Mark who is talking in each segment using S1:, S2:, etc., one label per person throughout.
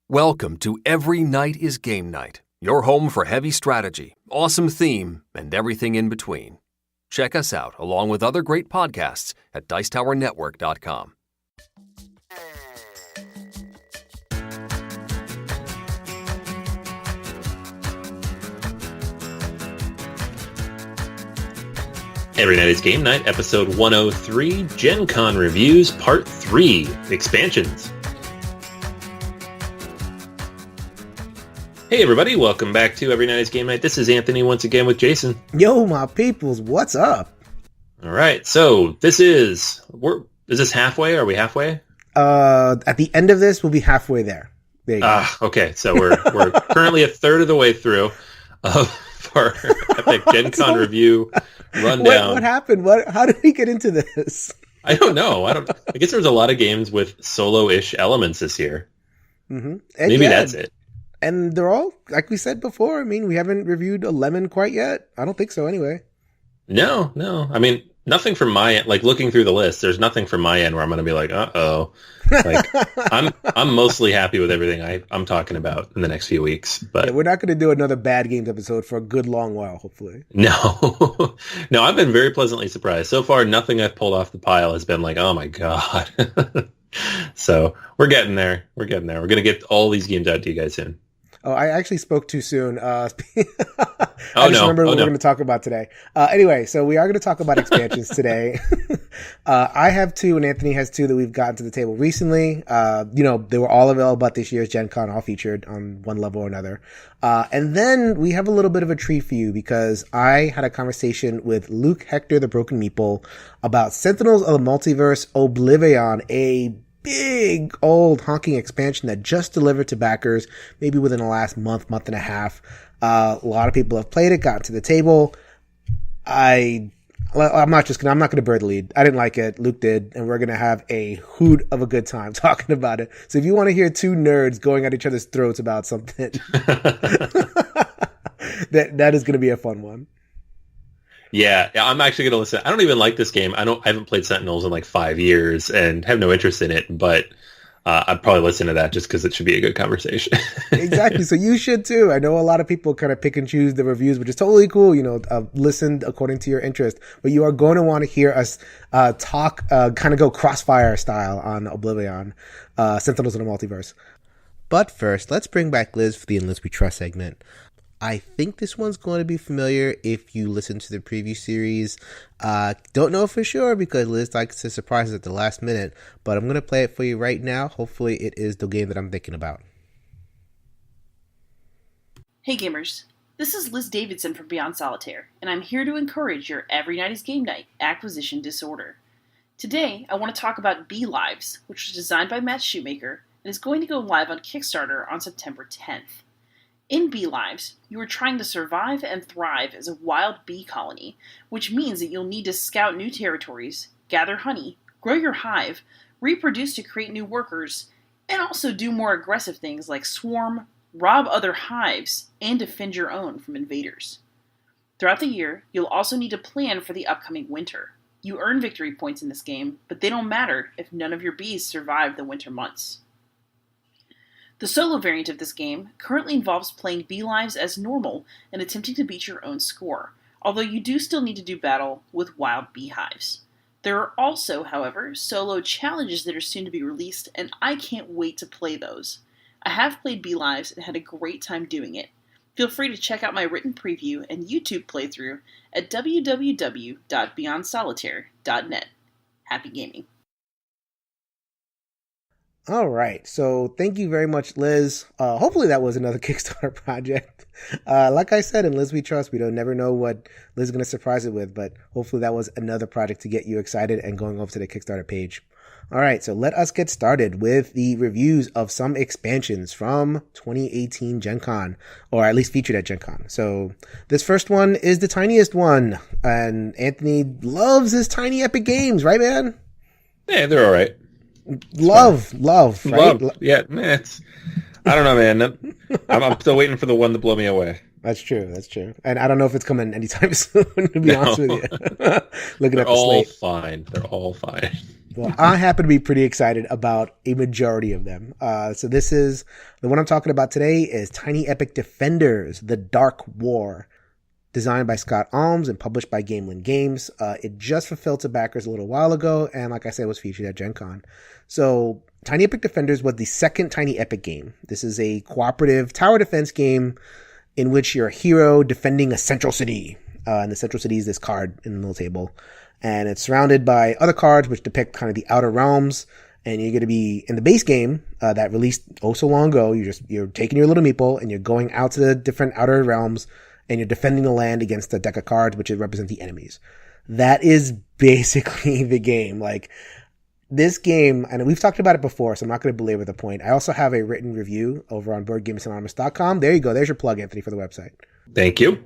S1: Welcome to Every Night is Game Night, your home for heavy strategy, awesome theme, and everything in between. Check us out along with other great podcasts at DicetowerNetwork.com.
S2: Every Night is Game Night, episode 103, GenCon Reviews, Part 3, Expansions. Hey everybody, welcome back to Every Night is Game Night. This is Anthony once again with Jason.
S3: Yo, my peoples, what's up?
S2: Alright, so is this halfway? Are we halfway?
S3: At the end of this, we'll be halfway there. There you go.
S2: Okay, so we're currently a third of the way through of our epic GenCon review rundown.
S3: What happened? How did we get into this?
S2: I don't know. I guess there's a lot of games with solo-ish elements this year.
S3: Mm-hmm.
S2: Maybe that's it.
S3: And they're all, like we said before, I mean, we haven't reviewed a lemon quite yet. I don't think so anyway.
S2: No. I mean, nothing from my end. Like, looking through the list, there's nothing from my end where I'm going to be like, uh-oh. Like, I'm mostly happy with everything I'm talking about in the next few weeks. But
S3: yeah, we're not going to do another bad games episode for a good long while, hopefully.
S2: No. No, I've been very pleasantly surprised. So far, nothing I've pulled off the pile has been like, oh my God. So, we're getting there. We're going to get all these games out to you guys soon.
S3: Oh, I actually spoke too soon. I
S2: remember
S3: what we're going to talk about today. Anyway, so we are going to talk about expansions today. I have two, and Anthony has two that we've gotten to the table recently. They were all available at this year's Gen Con, all featured on one level or another. And then we have a little bit of a treat for you because I had a conversation with Luke Hector, the Broken Meeple, about Sentinels of the Multiverse Oblivaeon, a big old honking expansion that just delivered to backers maybe within the last month and a half. A lot of people have played it, gotten to the table. I'm not going to bury the lead. I didn't like it. Luke did, and we're going to have a hoot of a good time talking about it. So if you want to hear two nerds going at each other's throats about something, that is going to be a fun one.
S2: Yeah, I'm actually going to listen. I don't even like this game. I haven't played Sentinels in like 5 years and have no interest in it, but I'd probably listen to that just because it should be a good conversation.
S3: Exactly. So you should too. I know a lot of people kind of pick and choose the reviews, which is totally cool. Listen according to your interest, but you are going to want to hear us talk, kind of go crossfire style on Oblivion, Sentinels of the Multiverse. But first, let's bring back Liz for the In Liz We Trust segment. I think this one's going to be familiar if you listen to the preview series. Don't know for sure because Liz likes to surprise us at the last minute, but I'm going to play it for you right now. Hopefully it is the game that I'm thinking about.
S4: Hey gamers, this is Liz Davidson from Beyond Solitaire, and I'm here to encourage your Every Night is Game Night acquisition disorder. Today, I want to talk about Bee Lives, which was designed by Matt Shoemaker and is going to go live on Kickstarter on September 10th. In Bee Lives, you are trying to survive and thrive as a wild bee colony, which means that you'll need to scout new territories, gather honey, grow your hive, reproduce to create new workers, and also do more aggressive things like swarm, rob other hives, and defend your own from invaders. Throughout the year, you'll also need to plan for the upcoming winter. You earn victory points in this game, but they don't matter if none of your bees survive the winter months. The solo variant of this game currently involves playing Bee Lives as normal and attempting to beat your own score, although you do still need to do battle with wild beehives. There are also, however, solo challenges that are soon to be released, and I can't wait to play those. I have played Bee Lives and had a great time doing it. Feel free to check out my written preview and YouTube playthrough at www.beyondsolitaire.net. Happy gaming.
S3: All right. So thank you very much, Liz. Hopefully that was another Kickstarter project. Like I said, in Liz We Trust, we don't never know what Liz is going to surprise it with, but hopefully that was another project to get you excited and going over to the Kickstarter page. All right. So let us get started with the reviews of some expansions from 2018 Gen Con, or at least featured at Gen Con. So this first one is the tiniest one, and Anthony loves his tiny epic games, right, man?
S2: Yeah, they're all right.
S3: Love, right?
S2: Yeah, man. I don't know, man. I'm still waiting for the one to blow me away.
S3: That's true. That's true. And I don't know if it's coming anytime soon, to be honest with you. Looking at the slate.
S2: They're all fine.
S3: Well, I happen to be pretty excited about a majority of them. So this is, the one I'm talking about today is Tiny Epic Defenders, The Dark War, designed by Scott Alms and published by Gamelin Games. It just fulfilled to backers a little while ago, and like I said, was featured at GenCon. So Tiny Epic Defenders was the second Tiny Epic game. This is a cooperative tower defense game in which you're a hero defending a central city. And the central city is this card in the little table. And it's surrounded by other cards which depict kind of the outer realms. And you're going to be in the base game that released oh so long ago. You're taking your little meeple and you're going out to the different outer realms and you're defending the land against a deck of cards which represent the enemies. That is basically the game. Like this game, and we've talked about it before, so I'm not going to belabor the point. I also have a written review over on BoardGamersAnonymous.com. There you go. There's your plug, Anthony, for the website.
S2: Thank you.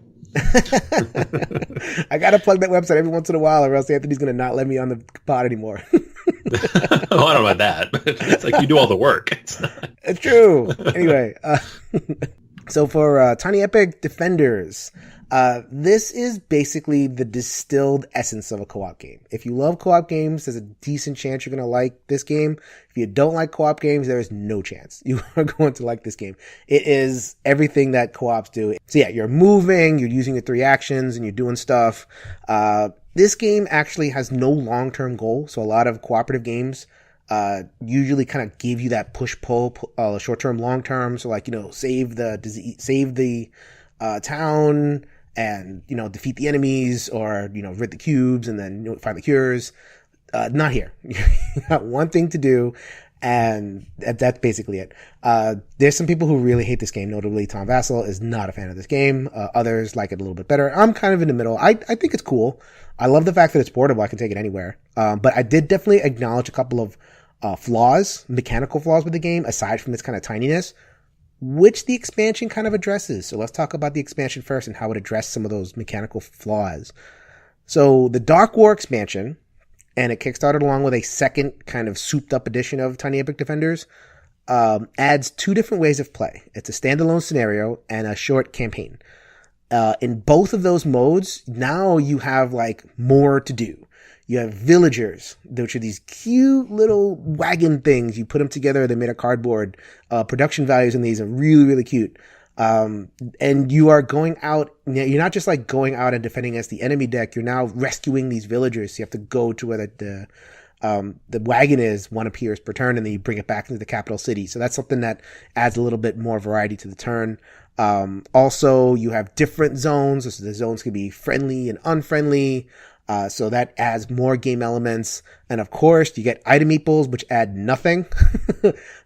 S3: I gotta plug that website every once in a while, or else Anthony's gonna not let me on the pod anymore.
S2: Oh, I don't know about that, but it's like you do all the work.
S3: It's true. Anyway, so for Tiny Epic Defenders, this is basically the distilled essence of a co-op game. If you love co-op games, there's a decent chance you're going to like this game. If you don't like co-op games, there is no chance you are going to like this game. It is everything that co-ops do. So yeah, you're moving, you're using your 3 actions, and you're doing stuff. This game actually has no long-term goal. So a lot of cooperative games usually kind of give you that push-pull, short-term, long-term. So like, save the town, and, defeat the enemies, or, rid the cubes and then find the cures. Not here. You got one thing to do, and that's basically it. There's some people who really hate this game, notably Tom Vassell is not a fan of this game. Others like it a little bit better. I'm kind of in the middle. I think it's cool. I love the fact that it's portable. I can take it anywhere. But I did definitely acknowledge a couple of mechanical flaws with the game, aside from its kind of tininess, which the expansion kind of addresses. So let's talk about the expansion first and how it addressed some of those mechanical flaws. So the Dark War expansion, and it kickstarted along with a second kind of souped up edition of Tiny Epic Defenders, adds 2 different ways of play. It's a standalone scenario and a short campaign. In both of those modes, now you have like more to do. You have villagers, which are these cute little wagon things. You put them together, they're made of cardboard. Production values in these are really, really cute. And you are going out, you're not just like going out and defending against the enemy deck, you're now rescuing these villagers. So you have to go to where the wagon is, 1 appears per turn, and then you bring it back into the capital city. So that's something that adds a little bit more variety to the turn. Also, you have different zones. So the zones can be friendly and unfriendly. So that adds more game elements. And of course, you get item meeples, which add nothing,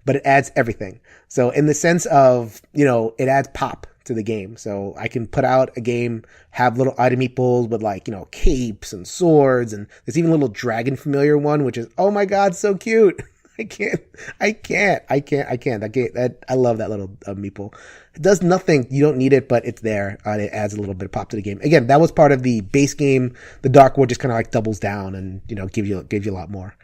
S3: but it adds everything. So in the sense of, it adds pop to the game. So I can put out a game, have little item meeples with like, capes and swords. And there's even a little dragon familiar one, which is, oh my God, so cute. I can't. I love that little meeple. It does nothing. You don't need it, but it's there. It adds a little bit of pop to the game. Again, that was part of the base game. The Dark War just kind of like doubles down and, gives you a lot more.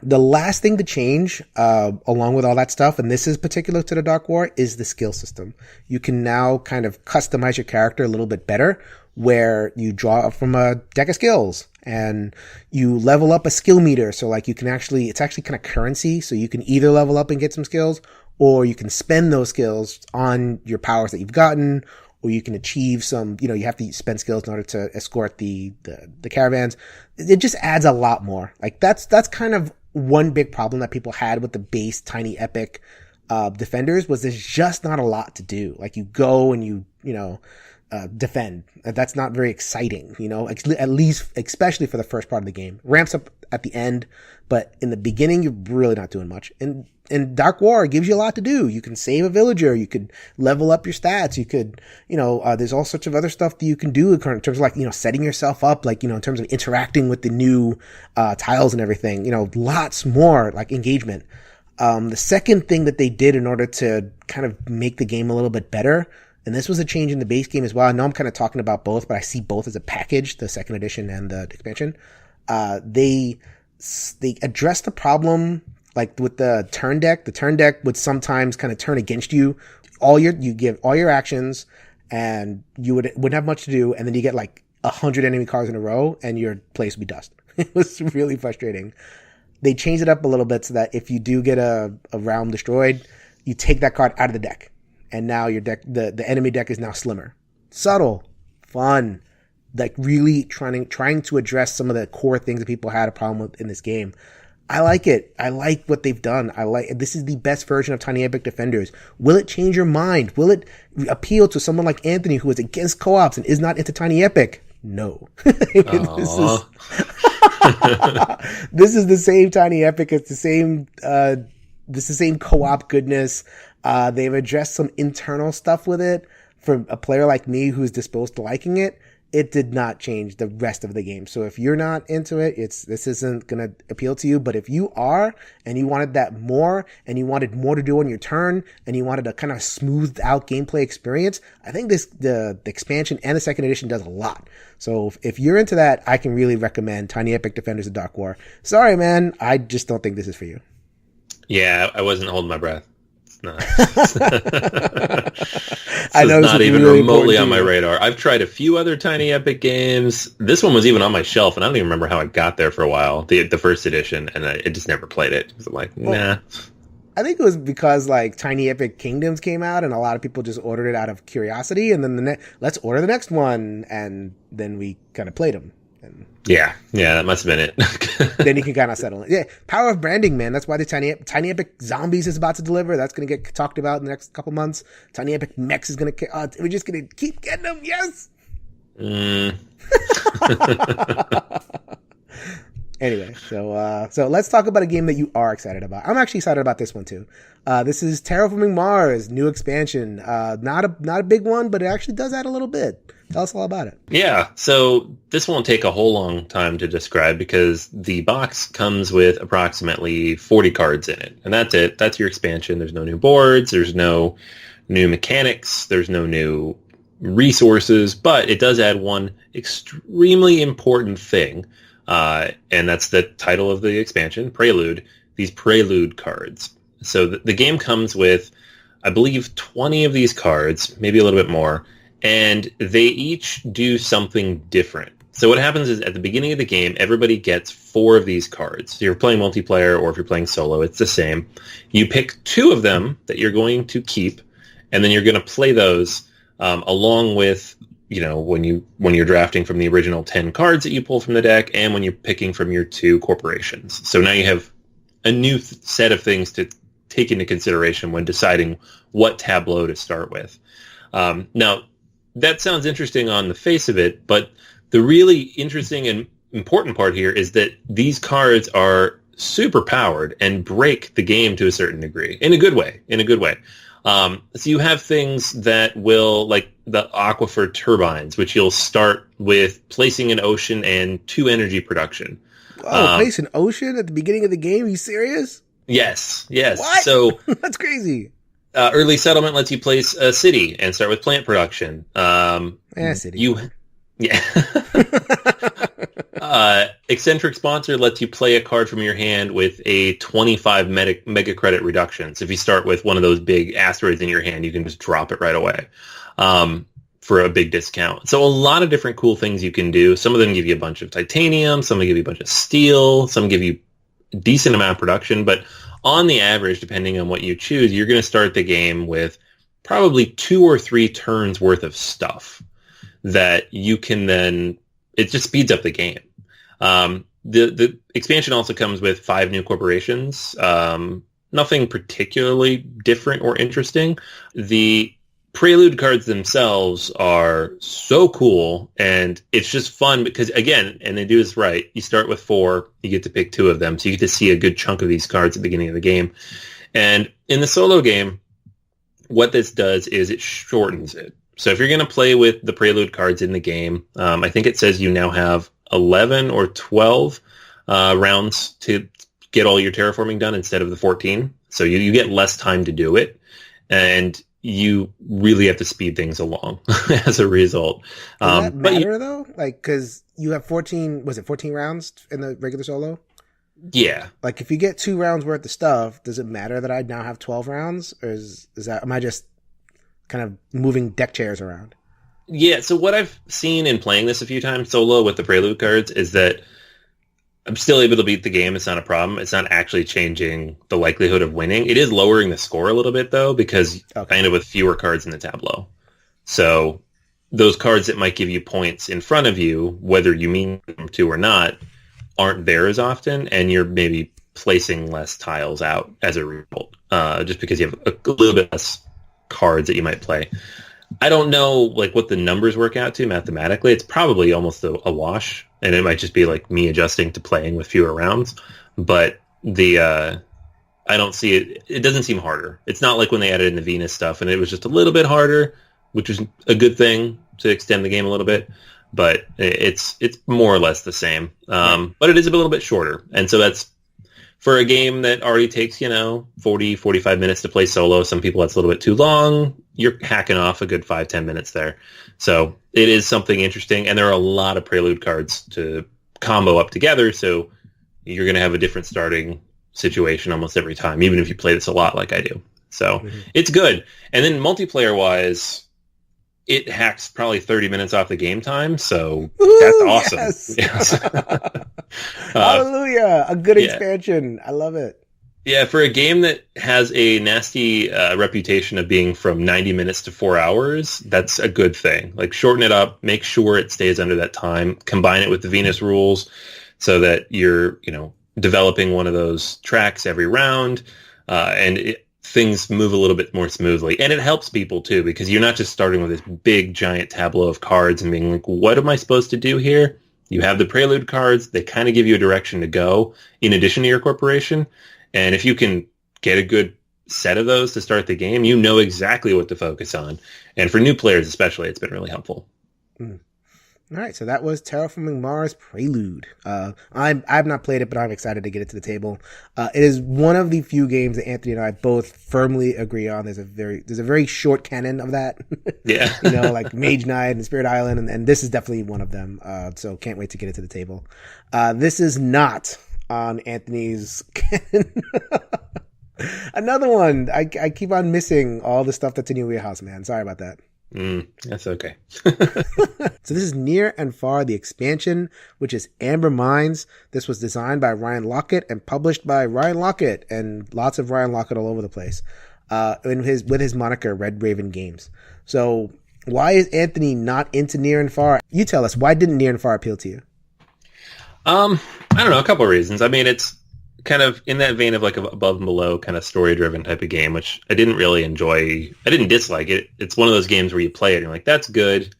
S3: The last thing to change, along with all that stuff, and this is particular to the Dark War, is the skill system. You can now kind of customize your character a little bit better, where you draw from a deck of skills and you level up a skill meter. So like it's actually kind of currency. So you can either level up and get some skills, or you can spend those skills on your powers that you've gotten, or you can achieve some, you have to spend skills in order to escort the caravans. It just adds a lot more. Like that's kind of one big problem that people had with the base Tiny Epic Defenders, was there's just not a lot to do. Like you go and you defend. That's not very exciting, at least, especially for the first part of the game. Ramps up at the end, but in the beginning, you're really not doing much. And Dark War gives you a lot to do. You can save a villager. You could level up your stats. You could, there's all sorts of other stuff that you can do in terms of like, setting yourself up, like, in terms of interacting with the new tiles and everything, lots more like engagement. The second thing that they did in order to kind of make the game a little bit better, and this was a change in the base game as well. I know I'm kind of talking about both, but I see both as a package, the second edition and the expansion. They addressed the problem like with the turn deck. The turn deck would sometimes kind of turn against you. You give all your actions, and you wouldn't have much to do, and then you get like 100 enemy cards in a row, and your place would be dust. It was really frustrating. They changed it up a little bit so that if you do get a realm destroyed, you take that card out of the deck, and now your deck, the enemy deck, is now slimmer. Subtle, fun, like really trying to address some of the core things that people had a problem with in this game. I like it. I like what they've done. This is the best version of Tiny Epic Defenders. Will it change your mind? Will it appeal to someone like Anthony, who is against co-ops and is not into Tiny Epic? No. This is the same Tiny Epic. It's the same. This is the same co-op goodness. They've addressed some internal stuff with it. For a player like me who's disposed to liking it, it did not change the rest of the game. So if you're not into it, this isn't going to appeal to you. But if you are, and you wanted that more, and you wanted more to do on your turn, and you wanted a kind of smoothed out gameplay experience, I think the expansion and the second edition does a lot. So if you're into that, I can really recommend Tiny Epic Defenders of Dark War. Sorry, man, I just don't think this is for you.
S2: Yeah, I wasn't holding my breath. No.
S3: I know
S2: it's not even
S3: really
S2: remotely on my radar. I've tried a few other Tiny Epic games. This one was even on my shelf, and I don't even remember how I got there for a while, the first edition, and I just never played it. So I'm like, nah.
S3: I think it was because like Tiny Epic Kingdoms came out, and a lot of people just ordered it out of curiosity, and then let's order the next one, and then we kind of played them. And
S2: yeah, that must have been it.
S3: then you can kind of settle it. Yeah, power of branding, man. That's why the Tiny Epic Zombies is about to deliver. That's going to get talked about in the next couple months. Tiny Epic Mechs is going to... we're just going to keep getting them. Yes! Anyway, so let's talk about a game that you are excited about. I'm actually excited about this one too. This is Terraforming Mars, new expansion. Not a big one, but it actually does add a little bit. Tell us all about it.
S2: Yeah, so this won't take a whole long time to describe because the box comes with approximately 40 cards in it. And that's it. That's your expansion. There's no new boards. There's no new mechanics. There's no new resources. But it does add one extremely important thing. And that's the title of the expansion, Prelude. These Prelude cards. So the game comes with, I believe, 20 of these cards, maybe a little bit more. And they each do something different. So what happens is at the beginning of the game, everybody gets 4 of these cards. If you're playing multiplayer or if you're playing solo, it's the same. You pick 2 of them that you're going to keep, and then you're going to play those along with, when you're drafting from the original 10 cards that you pull from the deck and when you're picking from your 2 corporations. So now you have a new set of things to take into consideration when deciding what tableau to start with. Now, that sounds interesting on the face of it, but the really interesting and important part here is that these cards are super powered and break the game to a certain degree in a good way. So you have things that will, like the aquifer turbines, which you'll start with placing an ocean and 2 energy production.
S3: Oh, place an ocean at the beginning of the game? Are you serious?
S2: Yes.
S3: What?
S2: So
S3: that's crazy.
S2: Early settlement lets you place a city and start with plant production.
S3: City.
S2: Eccentric Sponsor lets you play a card from your hand with a 25 mega credit reduction. So if you start with one of those big asteroids in your hand, you can just drop it right away for a big discount. So a lot of different cool things you can do. Some of them give you a bunch of titanium. Some give you a bunch of steel. Some give you a decent amount of production. But on the average, depending on what you choose, you're going to start the game with probably 2 or 3 turns worth of stuff that you can then... It just speeds up the game. The expansion also comes with 5 new corporations. Nothing particularly different or interesting. The Prelude cards themselves are so cool, and it's just fun because, again, and they do this right, you start with 4, you get to pick 2 of them, so you get to see a good chunk of these cards at the beginning of the game. And in the solo game, what this does is it shortens it. So if you're going to play with the Prelude cards in the game, I think it says you now have 11 or 12 rounds to get all your terraforming done instead of the 14. So you get less time to do it, and you really have to speed things along as a result.
S3: Does that matter, though? Like, because you have 14 rounds in the regular solo?
S2: Yeah.
S3: Like, if you get 2 rounds worth of stuff, does it matter that I now have 12 rounds? Or is that, am I just kind of moving deck chairs around.
S2: Yeah, so what I've seen in playing this a few times solo with the Prelude cards is that I'm still able to beat the game. It's not a problem. It's not actually changing the likelihood of winning. It is lowering the score a little bit, though, because I end up with fewer cards in the tableau. So those cards that might give you points in front of you, whether you mean them to or not, aren't there as often, and you're maybe placing less tiles out as a result, just because you have a little bit less cards that you might play. I don't know like what the numbers work out to mathematically. It's probably almost a wash, and it might just be like me adjusting to playing with fewer rounds. But I don't see it. It doesn't seem harder. It's not like when they added in the Venus stuff, and it was just a little bit harder, which was a good thing to extend the game a little bit. But it's more or less the same. But it is a little bit shorter, and so that's for a game that already takes 40, 45 minutes to play solo. Some people that's a little bit too long. You're hacking off a good 5-10 minutes there. So it is something interesting, and there are a lot of Prelude cards to combo up together, so you're going to have a different starting situation almost every time, even if you play this a lot like I do. So It's good. And then multiplayer-wise, it hacks probably 30 minutes off the game time, so that's awesome. Yes.
S3: Hallelujah! A good expansion. I love it.
S2: Yeah, for a game that has a nasty reputation of being from 90 minutes to 4 hours, that's a good thing. Like, shorten it up, make sure it stays under that time, combine it with the Venus rules so that you're, developing one of those tracks every round, and things move a little bit more smoothly. And it helps people, too, because you're not just starting with this big, giant tableau of cards and being like, what am I supposed to do here? You have the Prelude cards. They kind of give you a direction to go in addition to your corporation. And if you can get a good set of those to start the game, you know exactly what to focus on. And for new players especially, it's been really helpful.
S3: All right, so that was Terraforming Mars Prelude. I've not played it, but I'm excited to get it to the table. It is one of the few games that Anthony and I both firmly agree on. There's a very short canon of that.
S2: Yeah.
S3: Like Mage Knight and Spirit Island, and this is definitely one of them. So can't wait to get it to the table. This is not on Anthony's canon. Another one. I keep on missing all the stuff that's in your wheelhouse, man. Sorry about that.
S2: That's okay.
S3: So this is Near and Far, the expansion, which is Amber Mines. This was designed by Ryan Lockett and published by Ryan Lockett, and lots of Ryan Lockett all over the place, with his moniker Red Raven Games. So why is Anthony not into Near and Far? You tell us, why didn't Near and Far appeal to you?
S2: I don't know, a couple of reasons. I mean, it's kind of in that vein of like a above and below kind of story-driven type of game, which I didn't really enjoy. I didn't dislike it. It's one of those games where you play it and you're like, that's good.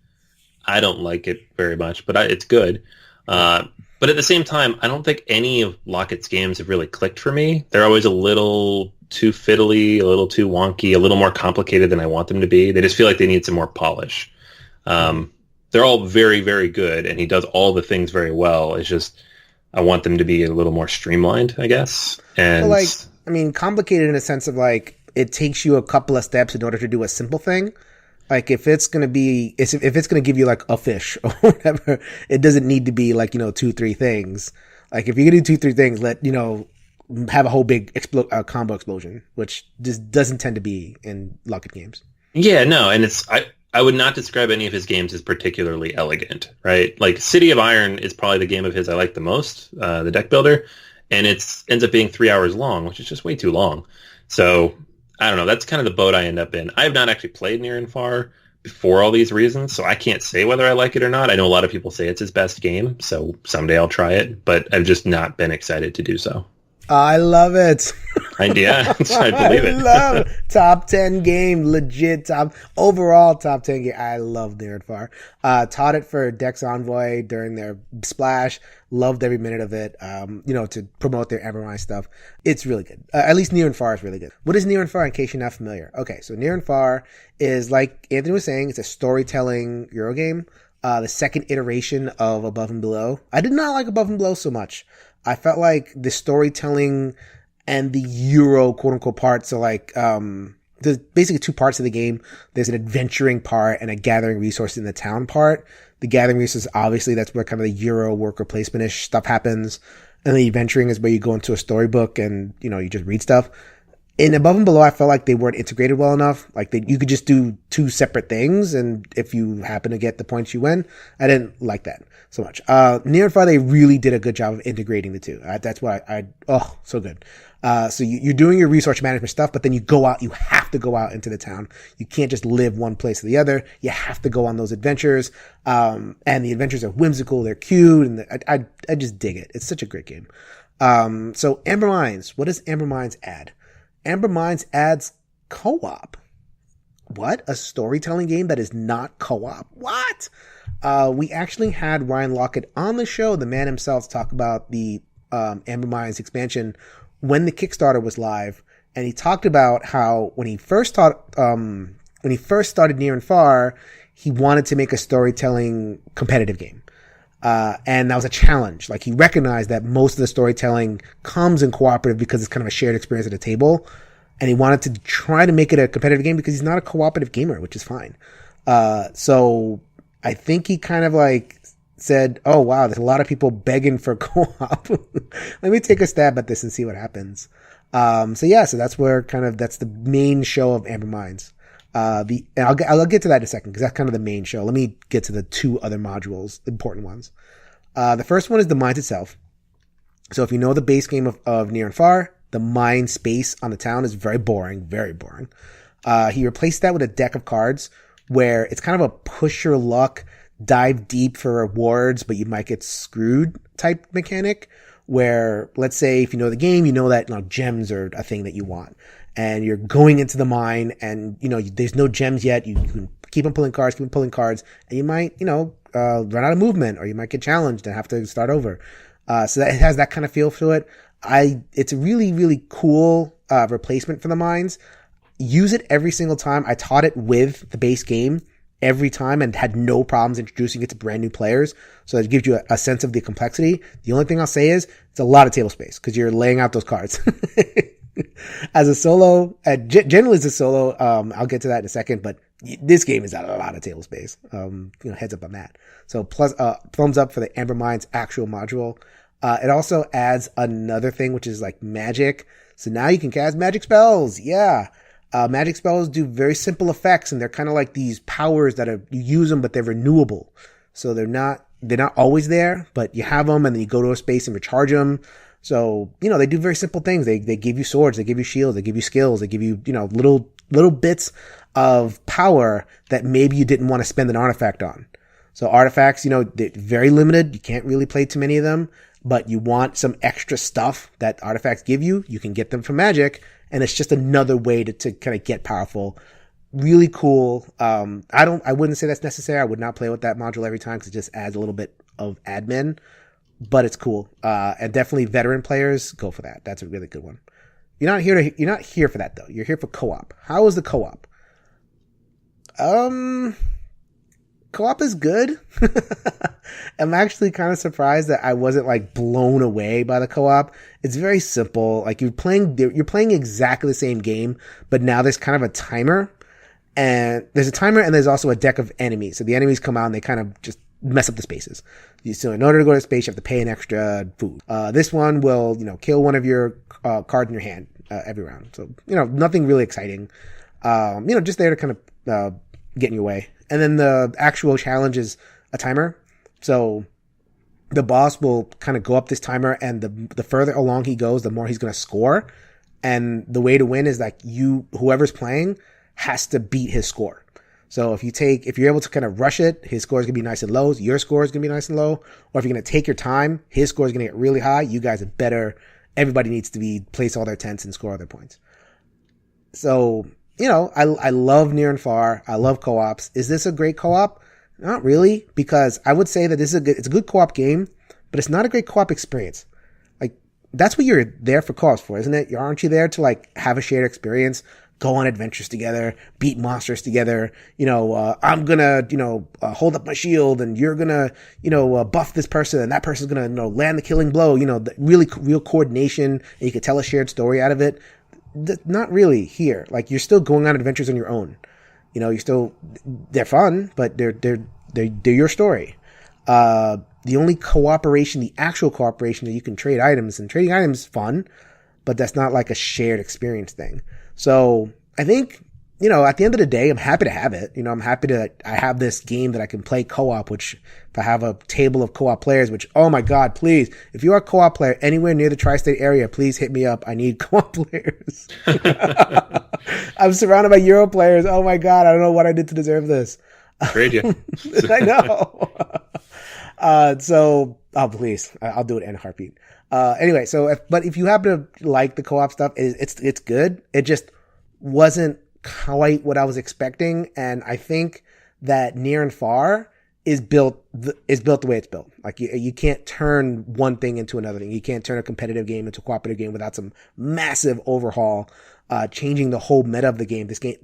S2: I don't like it very much, but it's good. But at the same time, I don't think any of Lockett's games have really clicked for me. They're always a little too fiddly, a little too wonky, a little more complicated than I want them to be. They just feel like they need some more polish. They're all very, very good, and he does all the things very well. It's just I want them to be a little more streamlined, I guess. And
S3: complicated in a sense of like it takes you a couple of steps in order to do a simple thing. Like if it's gonna give you like a fish or whatever, it doesn't need to be like 2-3 things. Like if you're gonna do 2-3 things, have a whole big combo explosion, which just doesn't tend to be in Lockett games.
S2: Yeah, no, and I would not describe any of his games as particularly elegant, right? Like City of Iron is probably the game of his I like the most, the deck builder, and it ends up being 3 hours long, which is just way too long. So I don't know. That's kind of the boat I end up in. I have not actually played Near and Far for all these reasons, so I can't say whether I like it or not. I know a lot of people say it's his best game, so someday I'll try it, but I've just not been excited to do so.
S3: I love it.
S2: I believe it.
S3: I love it. Top 10 game, legit overall top 10 game. I love Near and Far. Taught it for Dex Envoy during their splash. Loved every minute of it. To promote their Evermine stuff. It's really good. At least Near and Far is really good. What is Near and Far in case you're not familiar? Okay, so Near and Far is, like Anthony was saying, it's a storytelling Eurogame. The second iteration of Above and Below. I did not like Above and Below so much. I felt like the storytelling and the Euro quote unquote parts are like, there's basically 2 parts of the game. There's an adventuring part and a gathering resources in the town part. The gathering resources, obviously, that's where kind of the Euro worker placement-ish stuff happens. And the adventuring is where you go into a storybook and, you just read stuff. In Above and Below, I felt like they weren't integrated well enough. Like you could just do two separate things, and if you happen to get the points, you win. I didn't like that so much. Near and Far, they really did a good job of integrating the two. That's why so good. So you're doing your resource management stuff, but then you go out, you have to go out into the town. You can't just live one place or the other. You have to go on those adventures. And the adventures are whimsical. They're cute. And I just dig it. It's such a great game. So Amber Mines, what does Amber Mines add? Amber Mines adds co-op. What? A storytelling game that is not co-op? What? We actually had Ryan Lockett on the show, the man himself, to talk about the Amber Mines expansion when the Kickstarter was live, and he talked about how when he first started Near and Far, he wanted to make a storytelling competitive game. And that was a challenge. Like, he recognized that most of the storytelling comes in cooperative because it's kind of a shared experience at a table. And he wanted to try to make it a competitive game because he's not a cooperative gamer, which is fine. So I think he kind of like said, oh, wow, there's a lot of people begging for co-op. Let me take a stab at this and see what happens. So that's that's the main show of Amber Mines. And I'll get to that in a second because that's kind of the main show. Let me get to the two other modules, the important ones. The first one is the mines itself. So if you know the base game of Near and Far, the mine space on the town is very boring, very boring. He replaced that with a deck of cards where it's kind of a push your luck, dive deep for rewards, but you might get screwed type mechanic where, let's say, if you know the game, you know that gems are a thing that you want. And you're going into the mine and, there's no gems yet. You can keep on pulling cards, and you might, run out of movement, or you might get challenged and have to start over. So that it has that kind of feel to it. It's a really, really cool, replacement for the mines. Use it every single time. I taught it with the base game every time and had no problems introducing it to brand new players. So it gives you a sense of the complexity. The only thing I'll say is it's a lot of table space because you're laying out those cards. As a solo, generally as a solo, I'll get to that in a second, but this game is at a lot of table space. Heads up on that. So plus, thumbs up for the Amber Mines actual module. It also adds another thing, which is like magic. So now you can cast magic spells. Yeah. Magic spells do very simple effects, and they're kind of like these powers that you use them, but they're renewable. So they're not always there, but you have them and then you go to a space and recharge them. So, they do very simple things. They give you swords, they give you shields, they give you skills, they give you, little bits of power that maybe you didn't want to spend an artifact on. So artifacts, they're very limited. You can't really play too many of them, but you want some extra stuff that artifacts give you. You can get them from magic, and it's just another way to kind of get powerful. Really cool. I wouldn't say that's necessary. I would not play with that module every time because it just adds a little bit of admin. But it's cool. And definitely veteran players, go for that. That's a really good one. You're not here for that though. You're here for co-op. How is the co-op? Co-op is good. I'm actually kind of surprised that I wasn't like blown away by the co-op. It's very simple. Like you're playing exactly the same game, but now there's kind of a timer. And there's a timer and there's also a deck of enemies. So the enemies come out and they kind of just mess up the spaces. So in order to go to space, you have to pay an extra food. This one will, kill one of your cards in your hand every round. So, nothing really exciting. Just there to kind of get in your way. And then the actual challenge is a timer. So the boss will kind of go up this timer, and the further along he goes, the more he's going to score. And the way to win is like whoever's playing has to beat his score. So if you're able to kind of rush it, his score is going to be nice and low. Your score is going to be nice and low. Or if you're going to take your time, his score is going to get really high. You guys are better. Everybody needs to place all their tents and score all their points. So, I love Near and Far. I love co-ops. Is this a great co-op? Not really, because I would say that it's a good co-op game, but it's not a great co-op experience. Like, that's what you're there for co-ops for, isn't it? Aren't you there to like have a shared experience? Go on adventures together, beat monsters together. I'm gonna, hold up my shield, and you're gonna, buff this person, and that person's gonna, land the killing blow. The real coordination, and you can tell a shared story out of it. Not really here. Like, you're still going on adventures on your own. They're fun, but they're your story. The only cooperation, the actual cooperation that you can trade items, and trading items is fun. but that's not like a shared experience thing. So I think, you know, at the end of the day, I'm happy to have it. You know, I'm happy I have this game that I can play co-op, which if I have a table of co-op players, which, oh my God, please, if you are a co-op player anywhere near the tri-state area, please hit me up. I need co-op players. I'm surrounded by Euro players. Oh my God, I don't know what I did to deserve this.
S2: Trade you.
S3: I know. Oh, please, I'll do it in a heartbeat. Anyway, but if you happen to like the co-op stuff, it's good. It just wasn't quite what I was expecting. And I think that Near and Far is built the way it's built. Like you can't turn one thing into another thing. You can't turn a competitive game into a cooperative game without some massive overhaul, changing the whole meta of the game. This game,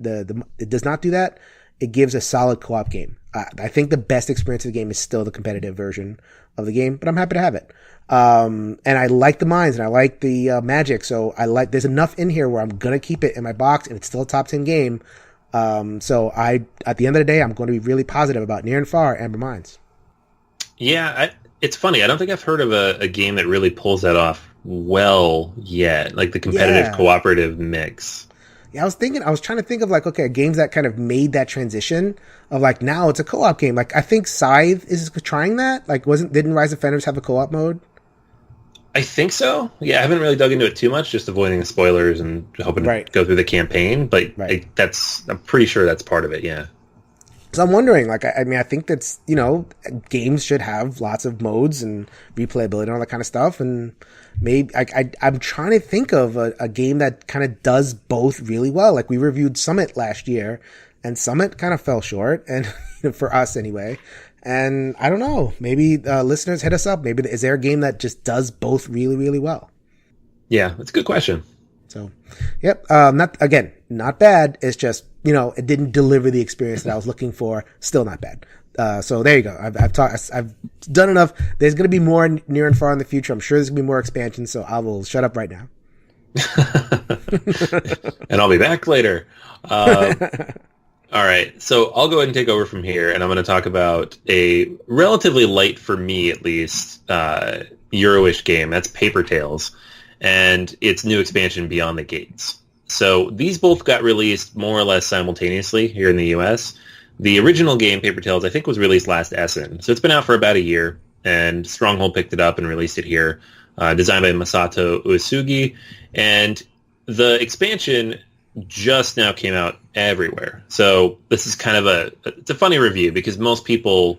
S3: it does not do that. It gives a solid co-op game. I think the best experience of the game is still the competitive version of the game, but I'm happy to have it. And I like the mines and I like the magic. So there's enough in here where I'm going to keep it in my box and it's still a top 10 game. So at the end of the day, I'm going to be really positive about Near and Far, Amber Mines.
S2: Yeah, it's funny. I don't think I've heard of a game that really pulls that off well yet, like the competitive cooperative mix.
S3: Yeah, I was trying to think of like, okay, games that kind of made that transition of like, now it's a co-op game. Like, I think Scythe is trying that. Like, didn't Rise of Fenris have a co-op mode?
S2: I think so. Yeah, I haven't really dug into it too much, just avoiding the spoilers and hoping to go through the campaign. But I'm pretty sure that's part of it, yeah.
S3: So I'm wondering, like, I mean, I think that's, you know, games should have lots of modes and replayability and all that kind of stuff. And maybe I'm trying to think of a game that kind of does both really well. Like, we reviewed Summit last year, and Summit kind of fell short, and for us anyway. And I don't know, maybe listeners hit us up. Maybe is there a game that just does both really, really well? Yeah,
S2: that's a good question.
S3: So, yep. Not bad. It's just, you know, it didn't deliver the experience that I was looking for. Still not bad. So there you go. I've done enough. There's going to be more Near and Far in the future. I'm sure there's going to be more expansions. So I will shut up right now.
S2: And I'll be back later. All right. So I'll go ahead and take over from here, and I'm going to talk about a relatively light, for me at least, Euro-ish game. That's Paper Tales, and its new expansion, Beyond the Gates. So these both got released more or less simultaneously here in the US. The original game, Paper Tales, I think was released last Essen. So it's been out for about a year, and Stronghold picked it up and released it here, designed by Masato Uesugi. And the expansion just now came out everywhere. So this is kind of it's a funny review because most people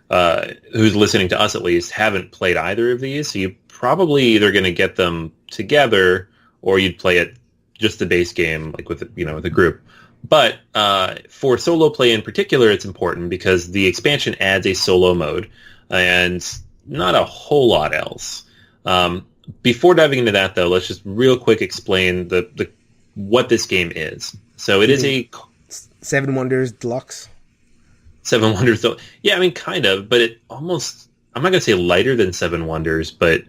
S2: who's listening to us at least haven't played either of these. So you probably either going to get them together or you'd play it just the base game, like with a group. But for solo play in particular, it's important because the expansion adds a solo mode and not a whole lot else. Before diving into that, though, let's just real quick explain the what this game is. So it is a
S3: Seven Wonders Deluxe.
S2: Seven Wonders, yeah, I mean, kind of, but it almost, I'm not going to say lighter than Seven Wonders, but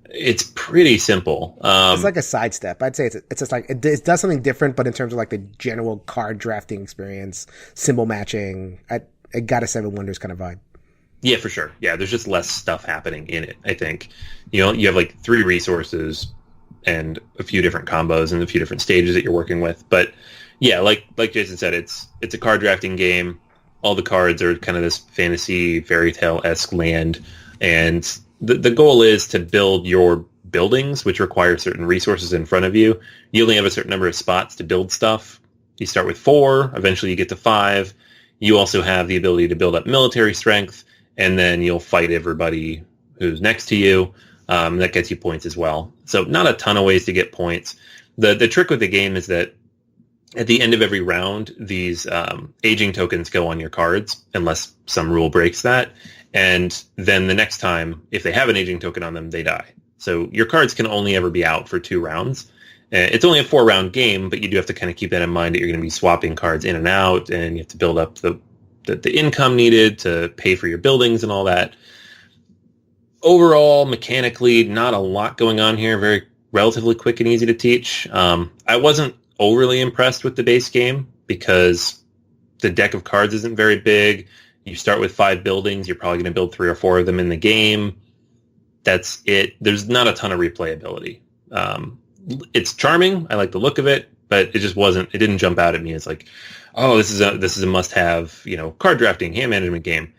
S2: it's pretty simple.
S3: It's like a sidestep. I'd say it's just like, it does something different, but in terms of like the general card drafting experience, symbol matching, I got a Seven Wonders kind of vibe.
S2: Yeah, for sure. Yeah, there's just less stuff happening in it, I think. You have like 3 resources and a few different combos and a few different stages that you're working with. But yeah, like Jason said, it's a card drafting game. All the cards are kind of this fantasy fairy tale-esque land, and the goal is to build your buildings, which require certain resources in front of you. You only have a certain number of spots to build stuff. You start with 4, eventually you get to 5. You also have the ability to build up military strength, and then you'll fight everybody who's next to you. That gets you points as well. So not a ton of ways to get points. The trick with the game is that at the end of every round, these aging tokens go on your cards, unless some rule breaks that. And then the next time, if they have an aging token on them, they die. So your cards can only ever be out for 2 rounds. It's only a 4-round game, but you do have to kind of keep that in mind that you're going to be swapping cards in and out, and you have to build up the income needed to pay for your buildings and all that. Overall, mechanically, not a lot going on here. Very relatively quick and easy to teach. I wasn't overly impressed with the base game because the deck of cards isn't very big. You start with 5 buildings. You're probably going to build 3 or 4 of them in the game. That's it. There's not a ton of replayability. it's charming. I like the look of it, but it didn't jump out at me as like, oh, this is a must-have, card drafting, hand management game.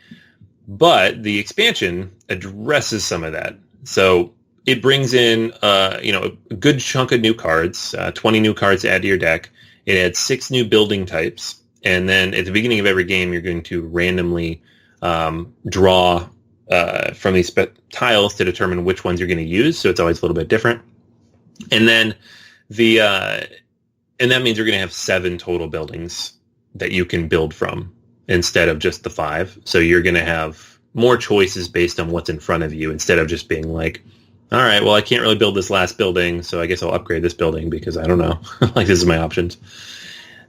S2: But the expansion addresses some of that. So it brings in, a good chunk of new cards, 20 new cards to add to your deck. It adds 6 new building types. And then at the beginning of every game, you're going to randomly draw from these tiles to determine which ones you're going to use. So it's always a little bit different. And then and that means you're going to have 7 total buildings that you can build from instead of just the 5. So you're going to have more choices based on what's in front of you instead of just being like, all right, well, I can't really build this last building, so I guess I'll upgrade this building because I don't know. Like, this is my options.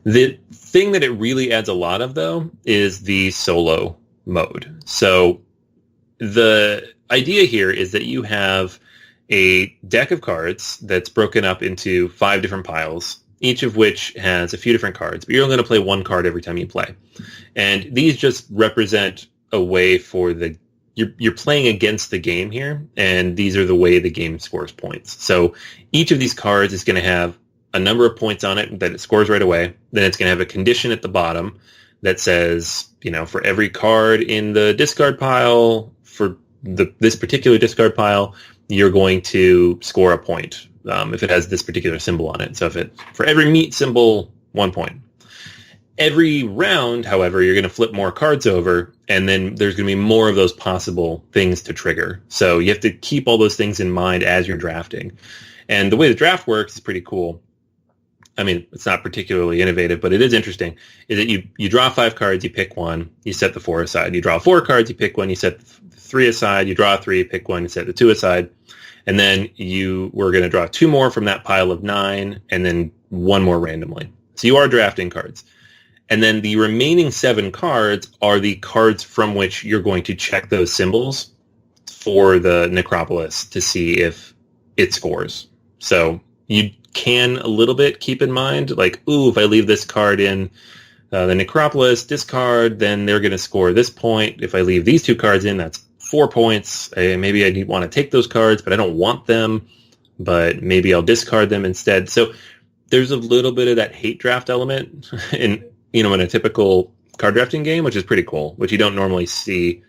S2: The thing that it really adds a lot of, though, is the solo mode. So the idea here is that you have a deck of cards that's broken up into 5 different piles, each of which has a few different cards, but you're only going to play 1 card every time you play. And these just represent a way for you're playing against the game here, and these are the way the game scores points. So each of these cards is going to have a number of points on it that it scores right away. Then it's going to have a condition at the bottom that says, for every card in the discard pile, for this particular discard pile, you're going to score a point if it has this particular symbol on it. So for every meat symbol, 1 point. Every round, however, you're going to flip more cards over, and then there's going to be more of those possible things to trigger. So you have to keep all those things in mind as you're drafting. And the way the draft works is pretty cool. I mean, it's not particularly innovative, but it is interesting, is that you draw 5 cards, you pick 1, you set the 4 aside. You draw 4 cards, you pick 1, you set the 3 aside. You draw 3, pick 1, you set the 2 aside. And then we're going to draw 2 more from that pile of 9, and then 1 more randomly. So you are drafting cards. And then the remaining 7 cards are the cards from which you're going to check those symbols for the Necropolis to see if it scores. So you can a little bit keep in mind, like, ooh, if I leave this card in the Necropolis, discard, then they're going to score this point. If I leave these 2 cards in, that's 4 points. Maybe I want to take those cards, but I don't want them. But maybe I'll discard them instead. So there's a little bit of that hate draft element in a typical card drafting game, which is pretty cool, which you don't normally see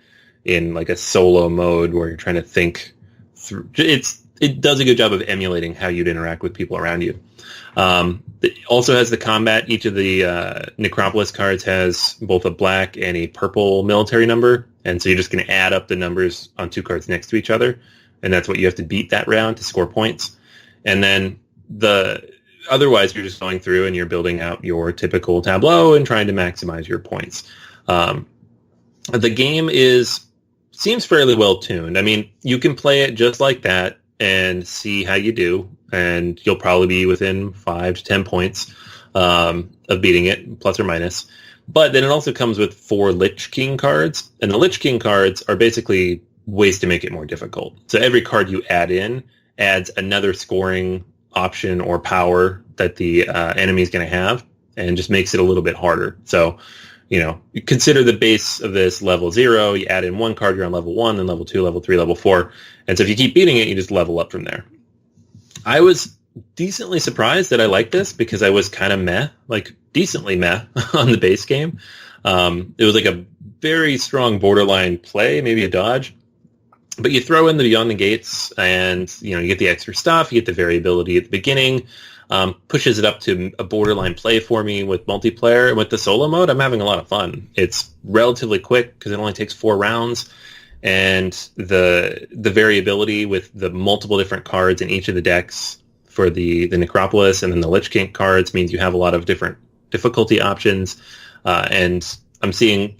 S2: in like a solo mode where you're trying to think through. It does a good job of emulating how you'd interact with people around you. It also has the combat. Each of the Necropolis cards has both a black and a purple military number, and so you're just going to add up the numbers on 2 cards next to each other, and that's what you have to beat that round to score points. And then otherwise, you're just going through and you're building out your typical tableau and trying to maximize your points. The game seems fairly well tuned. I mean, you can play it just like that and see how you do, and you'll probably be within 5 to 10 points of beating it, plus or minus. But then it also comes with 4 Lich King cards, and the Lich King cards are basically ways to make it more difficult. So every card you add in adds another scoring option or power that the enemy is going to have, and just makes it a little bit harder. So, you consider the base of this level 0, you add in 1 card, you're on level 1, then level 2, level 3, level 4. And so if you keep beating it, you just level up from there. I was decently surprised that I liked this because I was kind of decently meh on the base game. It was like a very strong borderline play, maybe a dodge. But you throw in the Beyond the Gates and, you get the extra stuff, you get the variability at the beginning, pushes it up to a borderline play for me with multiplayer. And with the solo mode, I'm having a lot of fun. It's relatively quick because it only takes 4 rounds. And the variability with the multiple different cards in each of the decks for the Necropolis and then the Lich King cards means you have a lot of different difficulty options. And I'm seeing,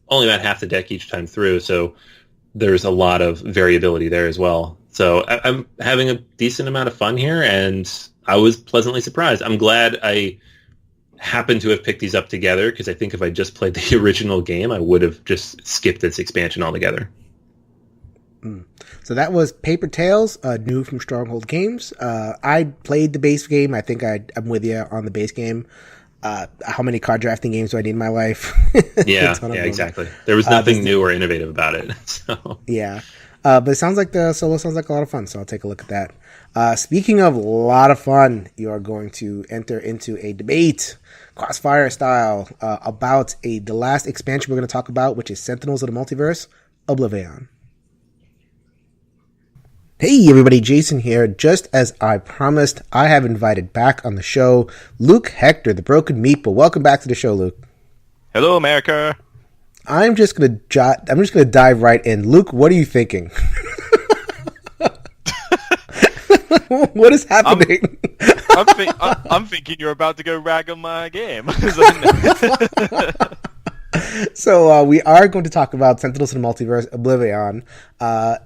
S2: only about half the deck each time through. So there's a lot of variability there as well. So I'm having a decent amount of fun here, and I was pleasantly surprised. I'm glad I happened to have picked these up together, because I think if I just played the original game, I would have just skipped this expansion altogether.
S3: So that was Paper Tales, new from Stronghold Games. I played the base game. I think I'm with you on the base game. How many card drafting games do I need in my life?
S2: Yeah, exactly. There was nothing new or innovative about it. So
S3: yeah. But it sounds like the solo sounds like a lot of fun, so I'll take a look at that. Speaking of a lot of fun, you are going to enter into a debate, crossfire style, about the last expansion we're going to talk about, which is Sentinels of the Multiverse, Oblivaeon. Hey everybody, Jason here. Just as I promised, I have invited back on the show Luke Hector, the Broken Meeple. Welcome back to the show, Luke.
S5: Hello, America.
S3: I'm just gonna dive right in. Luke, what are you thinking? What is happening?
S5: I'm thinking you're about to go rag on my game.
S3: So we are going to talk about Sentinels of the Multiverse, Oblivaeon.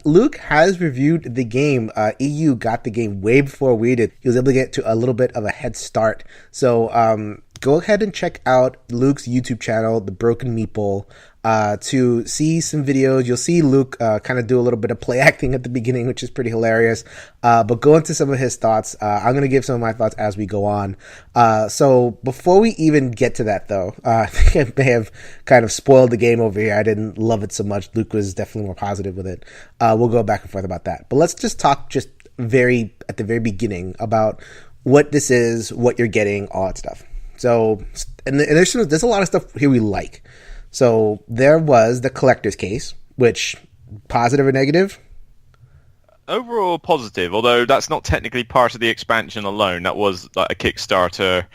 S3: Luke has reviewed the game. EU got the game way before we did. He was able to get to a little bit of a head start. So go ahead and check out Luke's YouTube channel, The Broken Meeple, to see some videos. You'll see Luke kind of do a little bit of play acting at the beginning, which is pretty hilarious. But go into some of his thoughts. I'm going to give some of my thoughts as we go on. So before we even get to that, though, I think I may have kind of spoiled the game over here. I didn't love it so much. Luke was definitely more positive with it. We'll go back and forth about that. But let's just talk at the very beginning about what this is, what you're getting, all that stuff. So, and there's a lot of stuff here we like. So there was the collector's case, which, positive or negative?
S5: Overall positive, although that's not technically part of the expansion alone. That was like a Kickstarter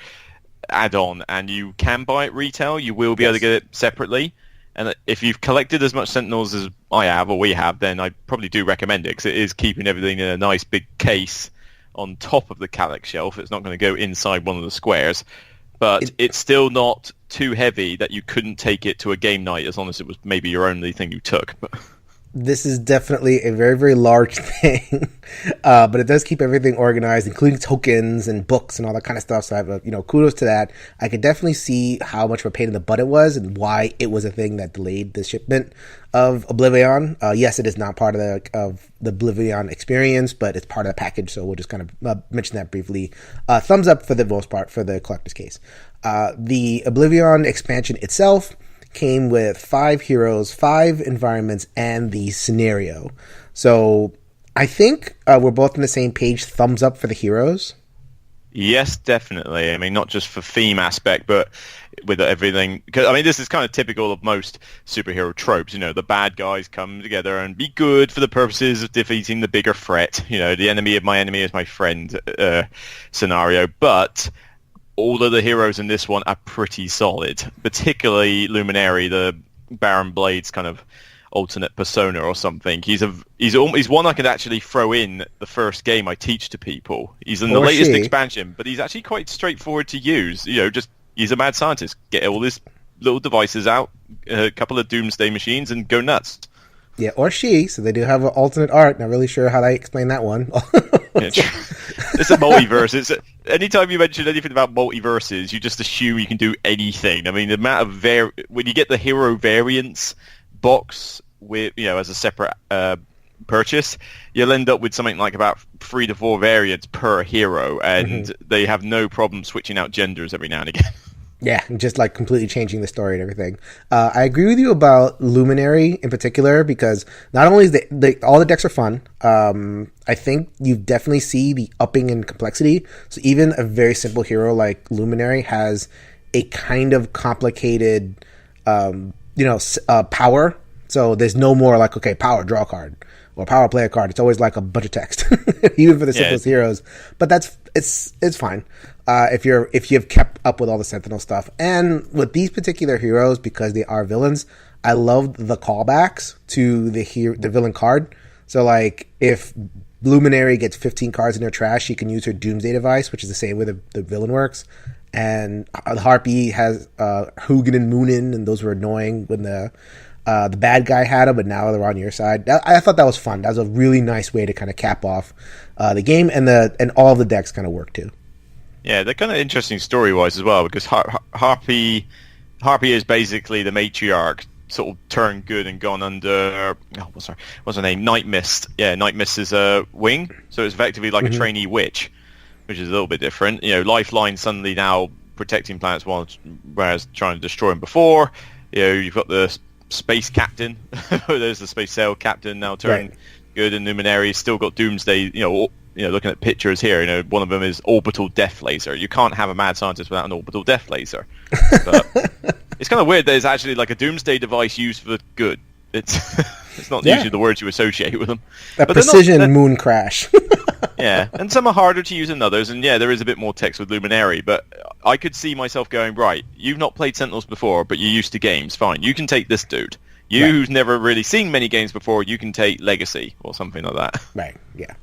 S5: add-on, and you can buy it retail. You will be able to get it separately. And if you've collected as much Sentinels as I have, or we have, then I probably do recommend it, because it is keeping everything in a nice big case on top of the Calyx shelf. It's not going to go inside one of the squares. But it's still not too heavy that you couldn't take it to a game night, as long as it was maybe your only thing you took.
S3: This is definitely a very, very large thing, but it does keep everything organized, including tokens and books and all that kind of stuff. So I have kudos to that. I could definitely see how much of a pain in the butt it was and why it was a thing that delayed the shipment of Oblivion. Yes, it is not part of the Oblivion experience, but it's part of the package. So we'll just kind of mention that briefly. Thumbs up for the most part for the collector's case. The Oblivion expansion itself came with 5 heroes, 5 environments, and the scenario. So I think we're both on the same page. Thumbs up for the heroes.
S5: Yes, definitely. I mean, not just for theme aspect, but with everything. Because I mean, this is kind of typical of most superhero tropes. The bad guys come together and be good for the purposes of defeating the bigger threat. The enemy of my enemy is my friend scenario. But all of the heroes in this one are pretty solid, particularly Luminary, the Baron Blade's kind of alternate persona or something. He's one I could actually throw in the first game I teach to people. He's in the latest expansion, but he's actually quite straightforward to use. Just he's a mad scientist. Get all his little devices out, a couple of doomsday machines, and go nuts.
S3: Yeah, or she. So they do have an alternate art. Not really sure how I explain that one.
S5: It's a multiverse. Anytime you mention anything about multiverses, you just assume you can do anything. I mean, the amount of when you get the hero variants box with as a separate purchase, you'll end up with something like about 3 to 4 variants per hero, and they have no problem switching out genders every now and again.
S3: Yeah, just like completely changing the story and everything. I agree with you about Luminary in particular, because not only is all the decks are fun, I think you definitely see the upping in complexity. So even a very simple hero like Luminary has a kind of complicated, power. So there's no more like, okay, power, draw a card, or power, play a card. It's always like a bunch of text, even for the simplest heroes. But it's fine. If you've kept up with all the Sentinel stuff. And with these particular heroes, because they are villains, I loved the callbacks to the villain card. So like if Luminary gets 15 cards in her trash, she can use her Doomsday device, which is the same way the villain works. And Harpy has Hugin and Moonin, and those were annoying when the bad guy had them, but now they're on your side. I thought that was fun. That was a really nice way to kind of cap off the game, and all of the decks kind of work too. Yeah,
S5: they're kind of interesting story-wise as well, because Harpy is basically the matriarch, sort of turned good and gone under, what's her name? Night Mist. Yeah, Night Mist is a wing, so it's effectively like a trainee witch, which is a little bit different. Lifeline suddenly now protecting planets whereas trying to destroy them before. You've got the space captain. There's the space sail captain now turning good, and Numenera still got Doomsday. Looking at pictures here, one of them is orbital death laser. You can't have a mad scientist without an orbital death laser. But it's kind of weird that it's actually like a Doomsday device used for the good. It's not usually the words you associate with them.
S3: A precision moon crash.
S5: Yeah, and some are harder to use than others, and there is a bit more text with Luminary, but I could see myself going, right, you've not played Sentinels before, but you're used to games, fine, you can take this dude. Who's never really seen many games before, you can take Legacy, or something like that.
S3: Right, yeah.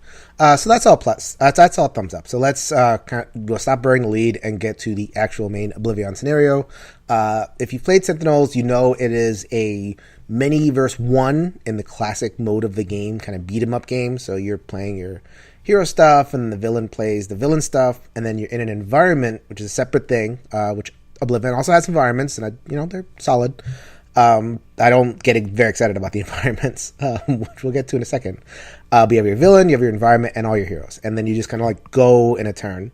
S3: So that's all plus. That's all thumbs up. So let's we'll stop burying the lead and get to the actual main Oblivion scenario. If you've played Sentinels, you know it is a many versus one in the classic mode of the game, kind of beat 'em up game. So you're playing your hero stuff, and the villain plays the villain stuff, and then you're in an environment, which is a separate thing, which Oblivion also has environments, and they're solid. I don't get very excited about the environments, which we'll get to in a second. But you have your villain, you have your environment, and all your heroes, and then you just kind of like go in a turn.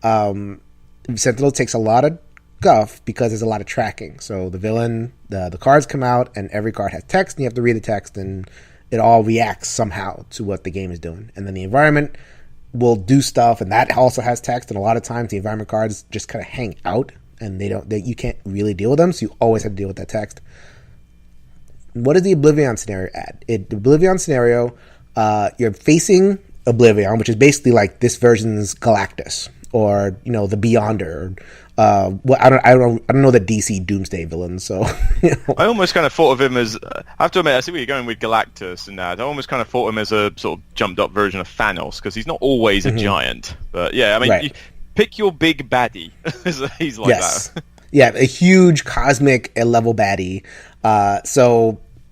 S3: Sentinel takes a lot of guff because there's a lot of tracking. So the villain, the cards come out, and every card has text, and you have to read the text, and it all reacts somehow to what the game is doing. And then the environment will do stuff, and that also has text, and a lot of times the environment cards just kind of hang out, and you can't really deal with them, so you always have to deal with that text. What does the Oblivion scenario add? The Oblivion scenario, you're facing Oblivion, which is basically like this version's Galactus, or the Beyonder. I don't know the DC Doomsday villains, so
S5: I almost kind of thought of him as. I have to admit, I see where you're going with Galactus and that. I almost kind of thought him as a sort of jumped up version of Thanos, because he's not always a giant. But yeah, I mean, pick your big baddie. He's like that.
S3: Yeah, a huge cosmic level baddie.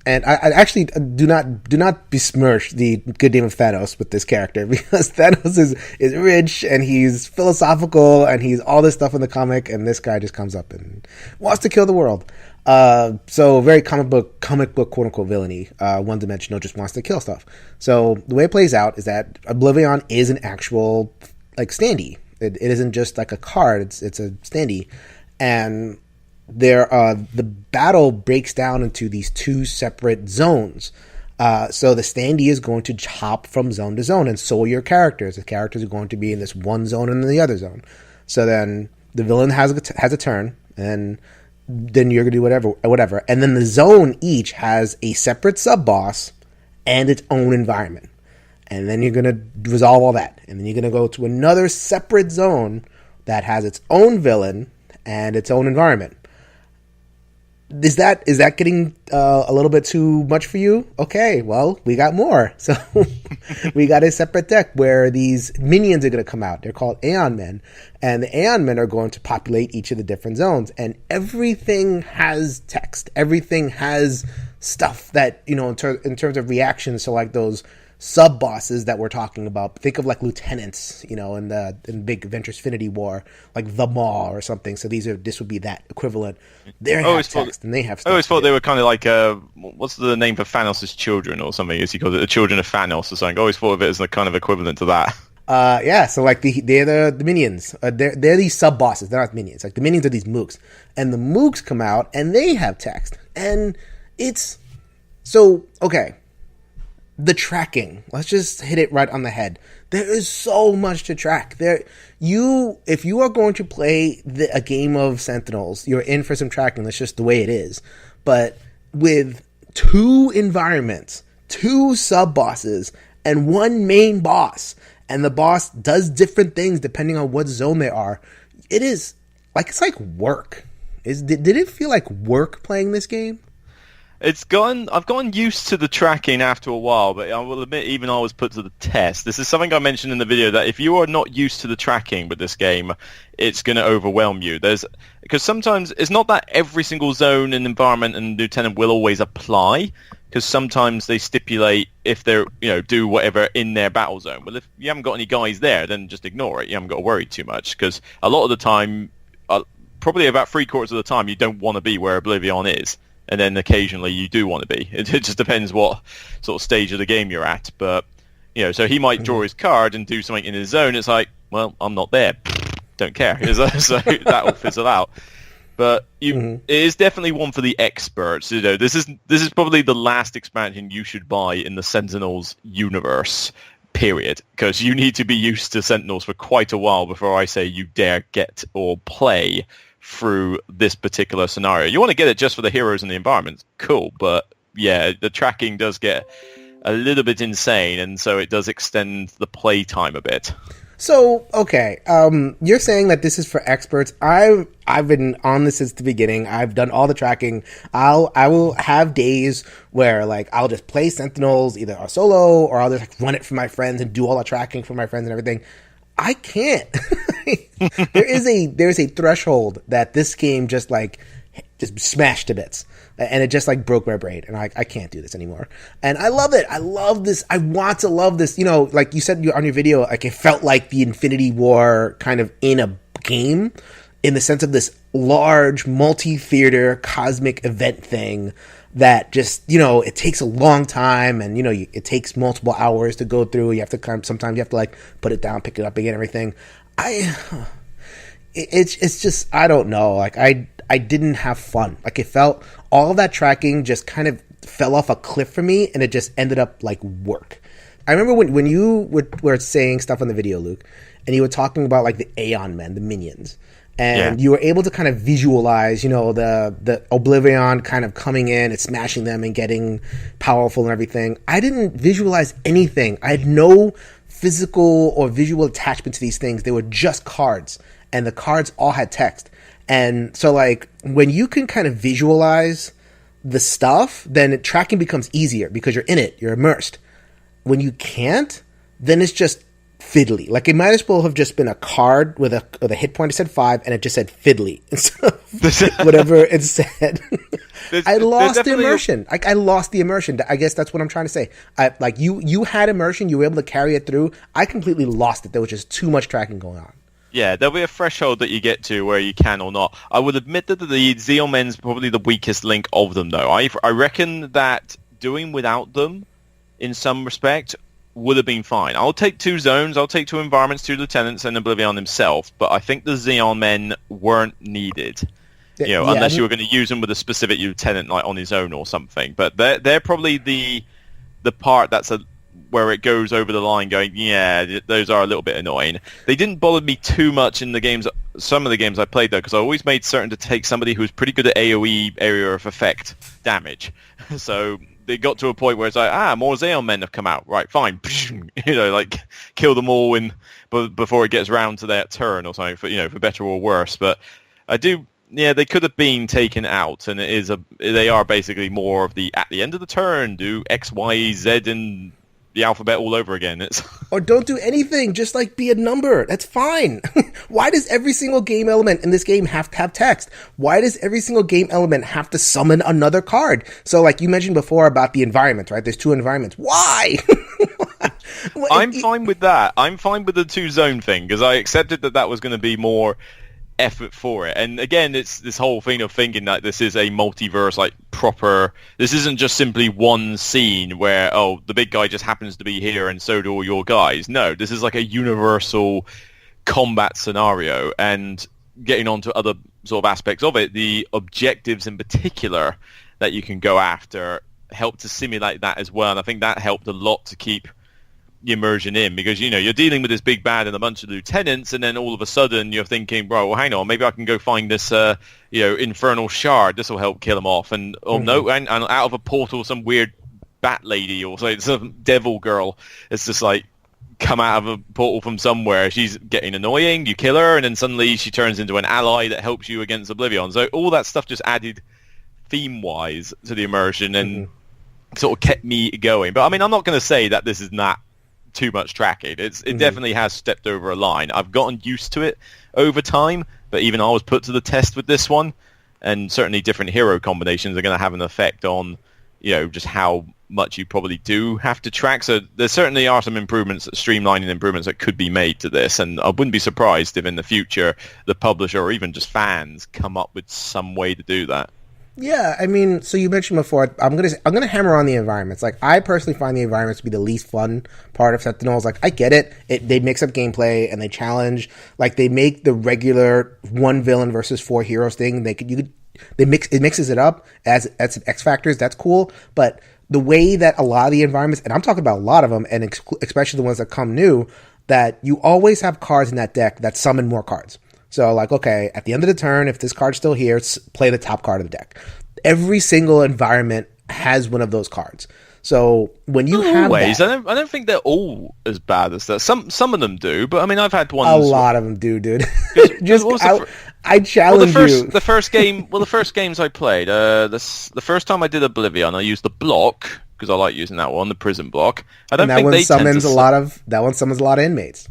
S3: And I actually do not besmirch the good name of Thanos with this character, because Thanos is rich, and he's philosophical, and he's all this stuff in the comic, and this guy just comes up and wants to kill the world. So very comic book quote unquote villainy, one dimensional, just wants to kill stuff. So the way it plays out is that Oblivion is an actual like standee. It isn't just like a card; it's a standee, and the battle breaks down into these two separate zones. So the standee is going to hop from zone to zone, and so are your characters. The characters are going to be in this one zone and in the other zone. So then the villain has a turn, and then you're going to do whatever. And then the zone each has a separate sub-boss and its own environment. And then you're going to resolve all that. And then you're going to go to another separate zone that has its own villain and its own environment. Is that getting a little bit too much for you? Okay, well, we got more. So we got a separate deck where these minions are going to come out. They're called Aeon Men. And the Aeon Men are going to populate each of the different zones. And everything has text. Everything has stuff that, in terms of reactions to like those sub-bosses that we're talking about. Think of like lieutenants, in Big Adventure Infinity War, like the Maw or something. So this would be that equivalent. They have text, and they have stuff.
S5: I always thought they were kind of like, what's the name for Thanos' children or something? Is he called it the children of Thanos or something? I always thought of it as the kind of equivalent to that.
S3: So like they're the minions. They're these sub-bosses. They're not minions. Like the minions are these mooks. And the mooks come out, and they have text. And it's... So, okay. The tracking. Let's just hit it right on the head. There is so much to track. If you are going to play a game of Sentinels, you're in for some tracking. That's just the way it is. But with 2 environments, 2 sub-bosses, and 1 main boss, and the boss does different things depending on what zone they are, it's like work. Did it feel like work playing this game?
S5: I've gotten used to the tracking after a while, but I will admit, even I was put to the test. This is something I mentioned in the video, that if you are not used to the tracking with this game, it's going to overwhelm you. Because sometimes it's not that every single zone and environment and lieutenant will always apply, because sometimes they stipulate if they're, do whatever in their battle zone. Well, if you haven't got any guys there, then just ignore it. You haven't got to worry too much, because a lot of the time, probably about 3/4 of the time, you don't want to be where Oblivion is. And then occasionally you do want to be. It just depends what sort of stage of the game you're at. But, so he might draw his card and do something in his zone. It's like, well, I'm not there. Don't care. So that'll fizzle out. but it is definitely one for the experts. You know, this is probably the last expansion you should buy in the Sentinels universe, period, because you need to be used to Sentinels for quite a while before I say you dare get or play through this particular scenario. You want to get it just for the heroes and the environments, cool, but yeah, the tracking does get a little bit insane, and so it does extend the play time a bit.
S3: So, okay, you're saying that this is for experts. I've been on this since the beginning. I've done all the tracking. I will have days where, like, I'll just play Sentinels either a solo, or I'll just like, run it for my friends and do all the tracking for my friends and everything. I can't. There's a threshold that this game just smashed to bits. And it just like broke my brain, and I can't do this anymore. And I love it. I love this. I want to love this. You know, like you said on your video, like it felt like the Infinity War kind of in a game, in the sense of this large multi-theater cosmic event thing that just, you know, it takes a long time, and, you know, it takes multiple hours to go through. You have to sometimes you have to like put it down, pick it up again, everything. It's just, I don't know. Like I didn't have fun. Like it felt, all of that tracking just kind of fell off a cliff for me, and it just ended up like work. I remember when you were saying stuff on the video, Luke, and you were talking about like the Aeon men, the minions, and you were able to kind of visualize, you know, the Oblivaeon kind of coming in and smashing them and getting powerful and everything. I didn't visualize anything. I had no physical or visual attachment to these things. They were just cards, and the cards all had text. And so, like, when you can kind of visualize the stuff, then tracking becomes easier because you're in it, you're immersed. When you can't, then it's just fiddly. Like, it might as well have just been a card with a hit point that said 5, and it just said fiddly instead of whatever it said. I lost the immersion. I lost the immersion. I guess that's what I'm trying to say. You had immersion, you were able to carry it through. I completely lost it. There was just too much tracking going on.
S5: Yeah, there'll be a threshold that you get to where you can or not. I would admit that the Zeal Men's probably the weakest link of them, though. I reckon that doing without them, in some respect, would have been fine. I'll take 2 zones, I'll take 2 environments, 2 lieutenants, and Oblivion himself, but I think the Zeal Men weren't needed. You know, unless you were going to use them with a specific lieutenant, like on his own or something. But they're probably the part that's where it goes over the line going, yeah, those are a little bit annoying. They didn't bother me too much in the games, some of the games I played, though, because I always made certain to take somebody who's pretty good at AoE, area of effect, damage. So they got to a point where it's like, more Zeon men have come out. Right, fine. You know, like, kill them all before it gets round to their turn or something, for better or worse. But I do... Yeah, they could have been taken out, and they are basically more of the, at the end of the turn, do X, Y, Z, and the alphabet all over again.
S3: Or don't do anything, just like be a number. That's fine. Why does every single game element in this game have to have text? Why does every single game element have to summon another card? So like you mentioned before about the environment, right? There's 2 environments. Why?
S5: I'm fine with that. I'm fine with the 2 zone thing, because I accepted that was going to be more effort for it. And again, it's this whole thing of thinking that this is a multiverse, like proper, this isn't just simply one scene where, the big guy just happens to be here and so do all your guys. No, this is like a universal combat scenario. And getting on to other sort of aspects of it, the objectives in particular that you can go after help to simulate that as well. And I think that helped a lot to keep immersion in, because you're dealing with this big bad and a bunch of lieutenants, and then all of a sudden you're thinking, bro, well, hang on, maybe I can go find this infernal shard, this will help kill him off, and no, and out of a portal some weird bat lady or some devil girl, it's just like come out of a portal from somewhere, she's getting annoying, you kill her, and then suddenly she turns into an ally that helps you against Oblivion. So all that stuff just added theme wise to the immersion and sort of kept me going. But I mean, I'm not going to say that this is not too much tracking. It definitely has stepped over a line. I've gotten used to it over time, but even I was put to the test with this one, and certainly different hero combinations are going to have an effect on just how much you probably do have to track. So there certainly are some streamlining improvements that could be made to this, and I wouldn't be surprised if in the future the publisher or even just fans come up with some way to do that.
S3: Yeah, I mean, so you mentioned before, I'm gonna hammer on the environments. Like, I personally find the environments to be the least fun part of Sentinels. Like, I get it. They mix up gameplay and they challenge. Like, they make the regular one villain versus four heroes thing. It mixes it up as some X factors. That's cool. But the way that a lot of the environments, and I'm talking about a lot of them, and especially the ones that come new, that you always have cards in that deck that summon more cards. So, like, okay, at the end of the turn, if this card's still here, play the top card of the deck. Every single environment has one of those cards. So when you have
S5: that, I don't think they're all as bad as that. Some of them do, but I mean, I've had ones.
S3: A lot of them do, dude. I challenge you.
S5: The first games I played, the first time I did Oblivion, I used the block because I like using that one, the prison block. I don't think they summons
S3: that one summons a lot of inmates.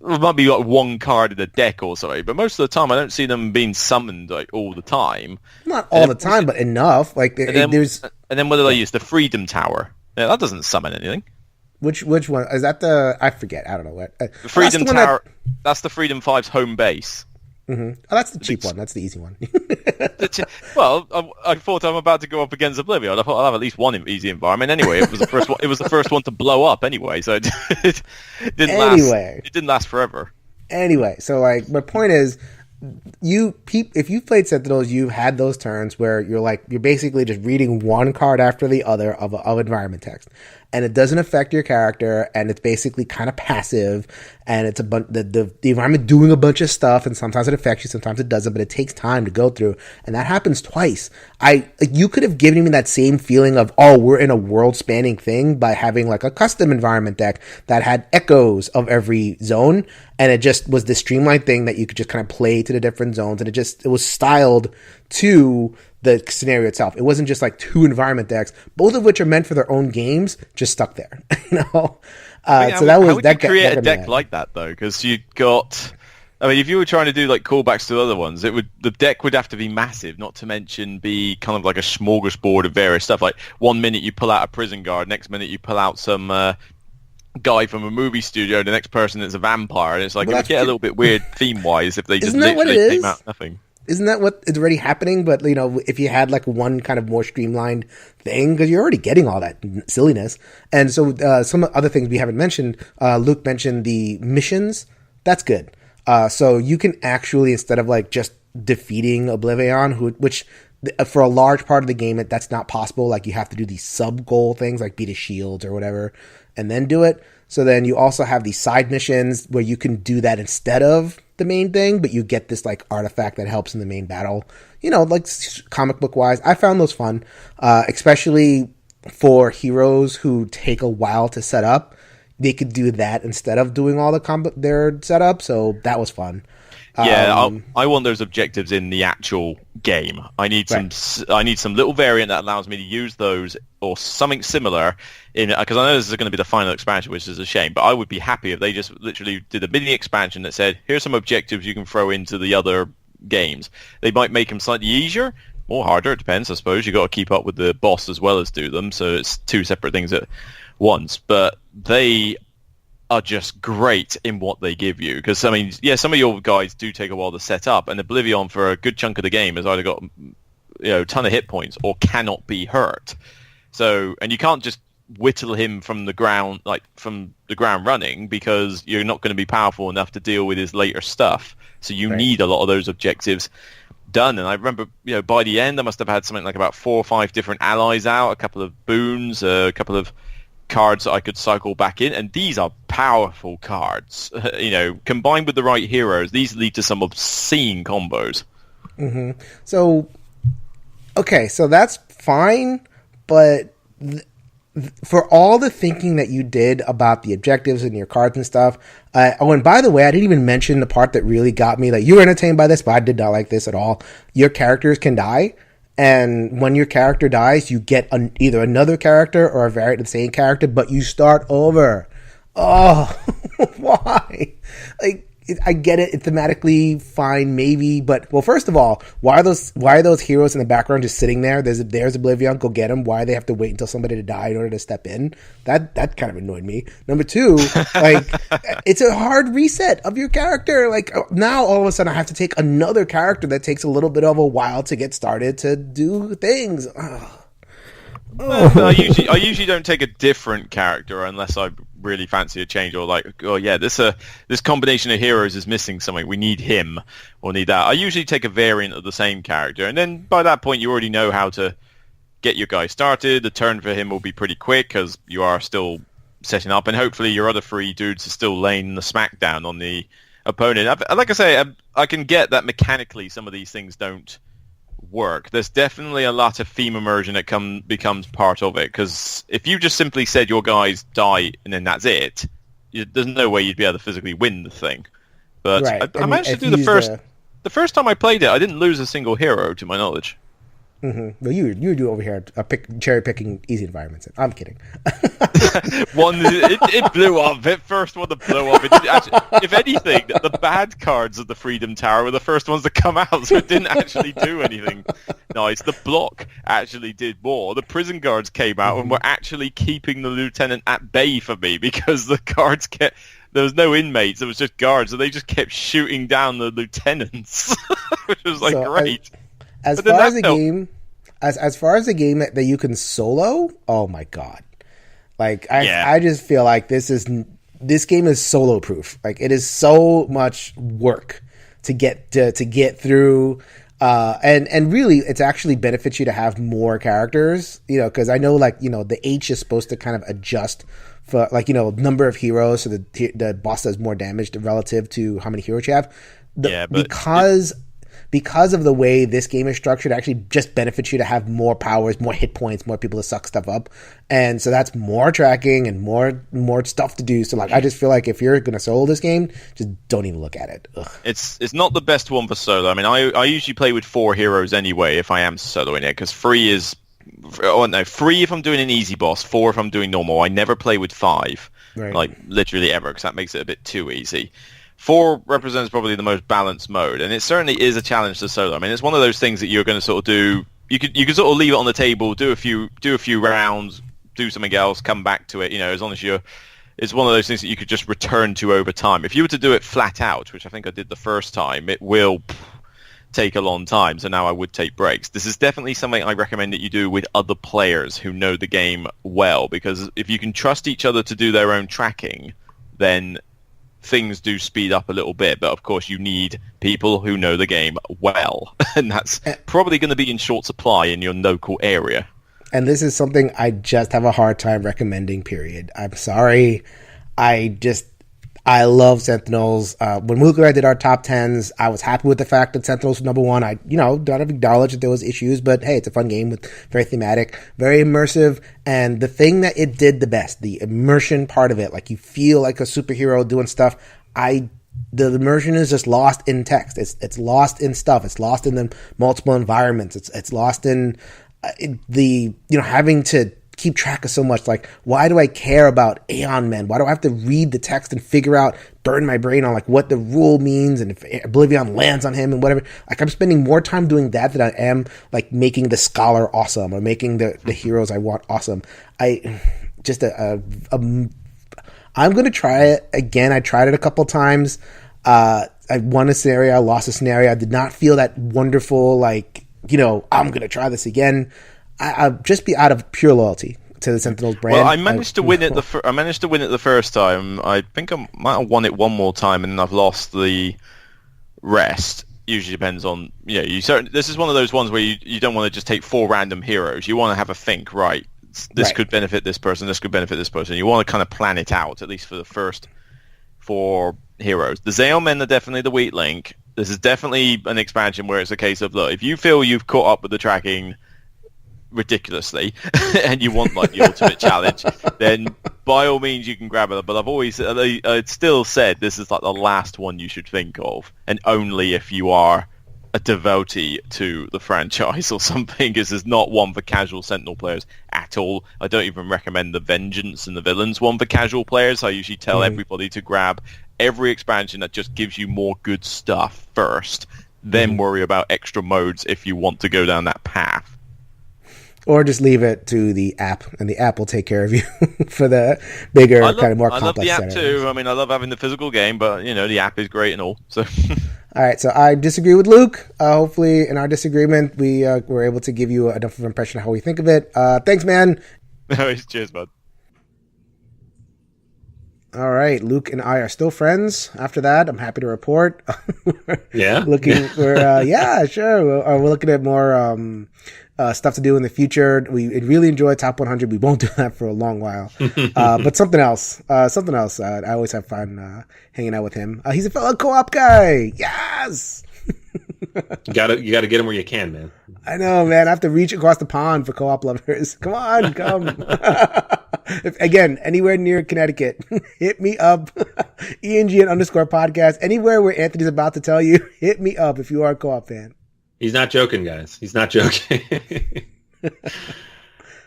S5: It might be like one card in the deck or something, but most of the time I don't see them being summoned like all the time.
S3: Not all the time, but enough. Like
S5: and then what did I use? The Freedom Tower. Yeah, that doesn't summon anything.
S3: Which one is that? I forget. I don't know what.
S5: The Freedom Tower. That's the Freedom 5's home base.
S3: Mm-hmm. Oh, that's the cheap one. That's the easy one.
S5: Well, I thought I'm about to go up against Oblivion. I thought I'll have at least one easy environment anyway. It was the first one. It was the first one to blow up anyway, so it didn't last. It didn't last forever.
S3: Anyway, so like my point is, if you've played Sentinels, you've had those turns where you're basically just reading one card after the other of environment text, and it doesn't affect your character, and it's basically kind of passive, and it's the environment doing a bunch of stuff, and sometimes it affects you, sometimes it doesn't, but it takes time to go through, and that happens twice. You could have given me that same feeling of, oh, we're in a world-spanning thing by having like a custom environment deck that had echoes of every zone, and it just was this streamlined thing that you could just kind of play to the different zones, and it was styled to the scenario itself. It wasn't just like two environment decks, both of which are meant for their own games, just stuck there. So that was
S5: how would you create a deck like that though? Because you got, I mean, if you were trying to do like callbacks to other ones, the deck would have to be massive, not to mention be kind of like a smorgasbord of various stuff. Like one minute you pull out a prison guard, next minute you pull out some guy from a movie studio, the next person is a vampire, and it's like it would get a little bit weird theme wise if they just literally came out nothing.
S3: Isn't that what is already happening? But, if you had like one kind of more streamlined thing, because you're already getting all that silliness. And so some other things we haven't mentioned, Luke mentioned the missions. That's good. So you can actually, instead of like just defeating Oblivion, which for a large part of the game, that's not possible. Like you have to do these sub goal things like beat his shields or whatever, and then do it. So then you also have these side missions where you can do that instead of the main thing, but you get this like artifact that helps in the main battle. Like comic book wise, I found those fun, especially for heroes who take a while to set up. They could do that instead of doing all their setup, so that was fun.
S5: Yeah, I want those objectives in the actual game. I need some little variant that allows me to use those or something similar in, because I know this is going to be the final expansion, which is a shame. But I would be happy if they just literally did a mini expansion that said, "Here's some objectives you can throw into the other games." They might make them slightly easier or harder. It depends, I suppose. You got to keep up with the boss as well as do them, so it's two separate things at once. But they are just great in what they give you, because I mean, yeah, some of your guys do take a while to set up, and Oblivion for a good chunk of the game has either got a ton of hit points or cannot be hurt. So, and you can't just whittle him from the ground running, because you're not going to be powerful enough to deal with his later stuff. So you need a lot of those objectives done. And I remember, by the end I must have had something like about 4 or 5 different allies out, a couple of boons, a couple of cards that I could cycle back in, and these are powerful cards. Combined with the right heroes, these lead to some obscene combos.
S3: Mm-hmm. So that's fine, but for all the thinking that you did about the objectives and your cards and stuff, and by the way, I didn't even mention the part that really got me. Like, you were entertained by this, but I did not like this at all. Your characters can die. And when your character dies, you get either another character or a variant of the same character, but you start over. Oh, why? Like, I get it. It's thematically fine, maybe, but well, first of all, why are those heroes in the background just sitting there? There's Oblivion, go get them. Why do they have to wait until somebody to die in order to step in? That kind of annoyed me. Number two, like it's a hard reset of your character. Like now, all of a sudden, I have to take another character that takes a little bit of a while to get started to do things.
S5: Well, I usually don't take a different character unless I really fancy a change, or like, oh yeah, this combination of heroes is missing something. We need him or need that. I usually take a variant of the same character, and then by that point you already know how to get your guy started. The turn for him will be pretty quick because you are still setting up, and hopefully your other three dudes are still laying the smackdown on the opponent. Like I say, I can get that mechanically some of these things don't work. There's definitely a lot of theme immersion that becomes part of it, because if you just simply said your guys die and then that's it, there's no way you'd be able to physically win the thing. But
S3: right.
S5: I managed to do the first time I played it, I didn't lose a single hero to my knowledge.
S3: Mm-hmm. Well, you do over here cherry picking easy environments. I'm kidding.
S5: It blew up. It first one to blow up. If anything, the bad cards of the Freedom Tower were the first ones to come out, so it didn't actually do anything nice. The block actually did more. The prison guards came out and were actually keeping the lieutenant at bay for me, because the guards kept... There was no inmates, it was just guards, and they just kept shooting down the lieutenants, which was like great.
S3: As far as a game that you can solo, oh my god! Like I just feel like this game is solo proof. Like it is so much work to get through, and really it's actually benefits you to have more characters. Because I know the H is supposed to kind of adjust for number of heroes, so the boss does more damage relative to how many heroes you have. Because of the way this game is structured, it actually just benefits you to have more powers, more hit points, more people to suck stuff up. And so that's more tracking and more stuff to do. So I just feel like if you're going to solo this game, just don't even look at it. Ugh.
S5: It's not the best one for solo. I mean, I usually play with 4 heroes anyway if I am soloing it, because 3 if I'm doing an easy boss, 4 if I'm doing normal. I never play with 5, right. Literally ever, because that makes it a bit too easy. 4 represents probably the most balanced mode, and it certainly is a challenge to solo. I mean, it's one of those things that you're going to sort of do. You could sort of leave it on the table, do a few rounds, do something else, come back to it. As long as it's one of those things that you could just return to over time. If you were to do it flat out, which I think I did the first time, it will take a long time. So now I would take breaks. This is definitely something I recommend that you do with other players who know the game well, because if you can trust each other to do their own tracking, then things do speed up a little bit. But of course you need people who know the game well, and that's probably going to be in short supply in your local area.
S3: And this is something I just have a hard time recommending, period. I'm sorry. I love Sentinels. When Luke and I did our top 10s, I was happy with the fact that Sentinels was number 1. I, don't acknowledge that there was issues, but hey, it's a fun game with very thematic, very immersive, and the thing that it did the best, the immersion part of it, like you feel like a superhero doing stuff. The immersion is just lost in text. It's lost in stuff. It's lost in the multiple environments. It's lost in the having to keep track of so much. Like, why do I care about Aeon Men? Why do I have to read the text and burn my brain on what the rule means, and if Oblivion lands on him and whatever? I'm spending more time doing that than I am making the scholar awesome or making the heroes I want awesome. I'm going to try it again. I tried it a couple times. I won a scenario, I lost a scenario. I did not feel that wonderful, I'm going to try this again. I'll just be out of pure loyalty to the Sentinels brand.
S5: Well, I managed to win it the first time. I think I might have won it one more time, and then I've lost the rest. Usually depends on this is one of those ones where you don't want to just take 4 random heroes. You want to have a think. Right, this could benefit this person. This could benefit this person. You want to kind of plan it out, at least for the first 4 heroes. The Xeon Men are definitely the weak link. This is definitely an expansion where it's a case of, look, if you feel you've caught up with the tracking ridiculously and you want the ultimate challenge, then by all means you can grab it. But I'd still said this is the last one you should think of, and only if you are a devotee to the franchise or something. This is not one for casual Sentinel players at all. I don't even recommend the Vengeance and the Villains one for casual players. I usually tell everybody to grab every expansion that just gives you more good stuff first, then worry about extra modes if you want to go down that path.
S3: Or just leave it to the app, and the app will take care of you for the bigger, kind of more complex
S5: I love the app too. I mean, I love having the physical game, but, the app is great and all. So.
S3: All right, so I disagree with Luke. Hopefully, in our disagreement, we were able to give you enough of an impression of how we think of it. Thanks, man.
S5: Cheers, bud.
S3: All right, Luke and I are still friends. After that, I'm happy to report.
S2: Yeah?
S3: Yeah, sure. We're looking at more stuff to do in the future. We really enjoy Top 100. We won't do that for a long while. But something else. I always have fun hanging out with him. He's a fellow co-op guy. Yes!
S2: You gotta get him where you can, man.
S3: I know, man. I have to reach across the pond for co-op lovers. Come on, come. Again, anywhere near Connecticut, hit me up. ENGN_podcast. Anywhere where Anthony's about to tell you, hit me up if you are a co-op fan.
S2: He's not joking, guys. He's not joking.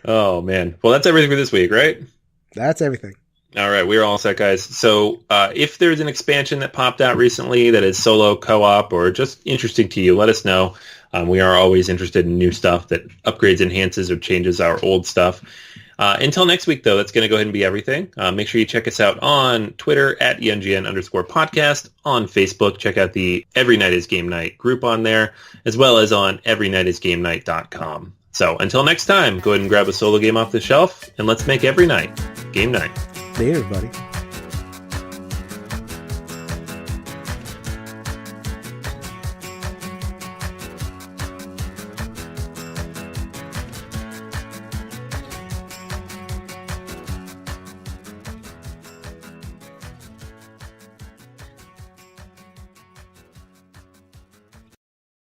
S2: Oh, man. Well, that's everything for this week, right?
S3: That's everything.
S2: All right, we're all set, guys. So if there's an expansion that popped out recently that is solo co-op or just interesting to you, let us know. We are always interested in new stuff that upgrades, enhances, or changes our old stuff. Until next week, though, that's going to go ahead and be everything. Make sure you check us out on Twitter at ENGN_podcast, on Facebook. Check out the Every Night is Game Night group on there, as well as on everynightisgamenight.com. So until next time, go ahead and grab a solo game off the shelf, and let's make every night game night.
S3: Later, everybody.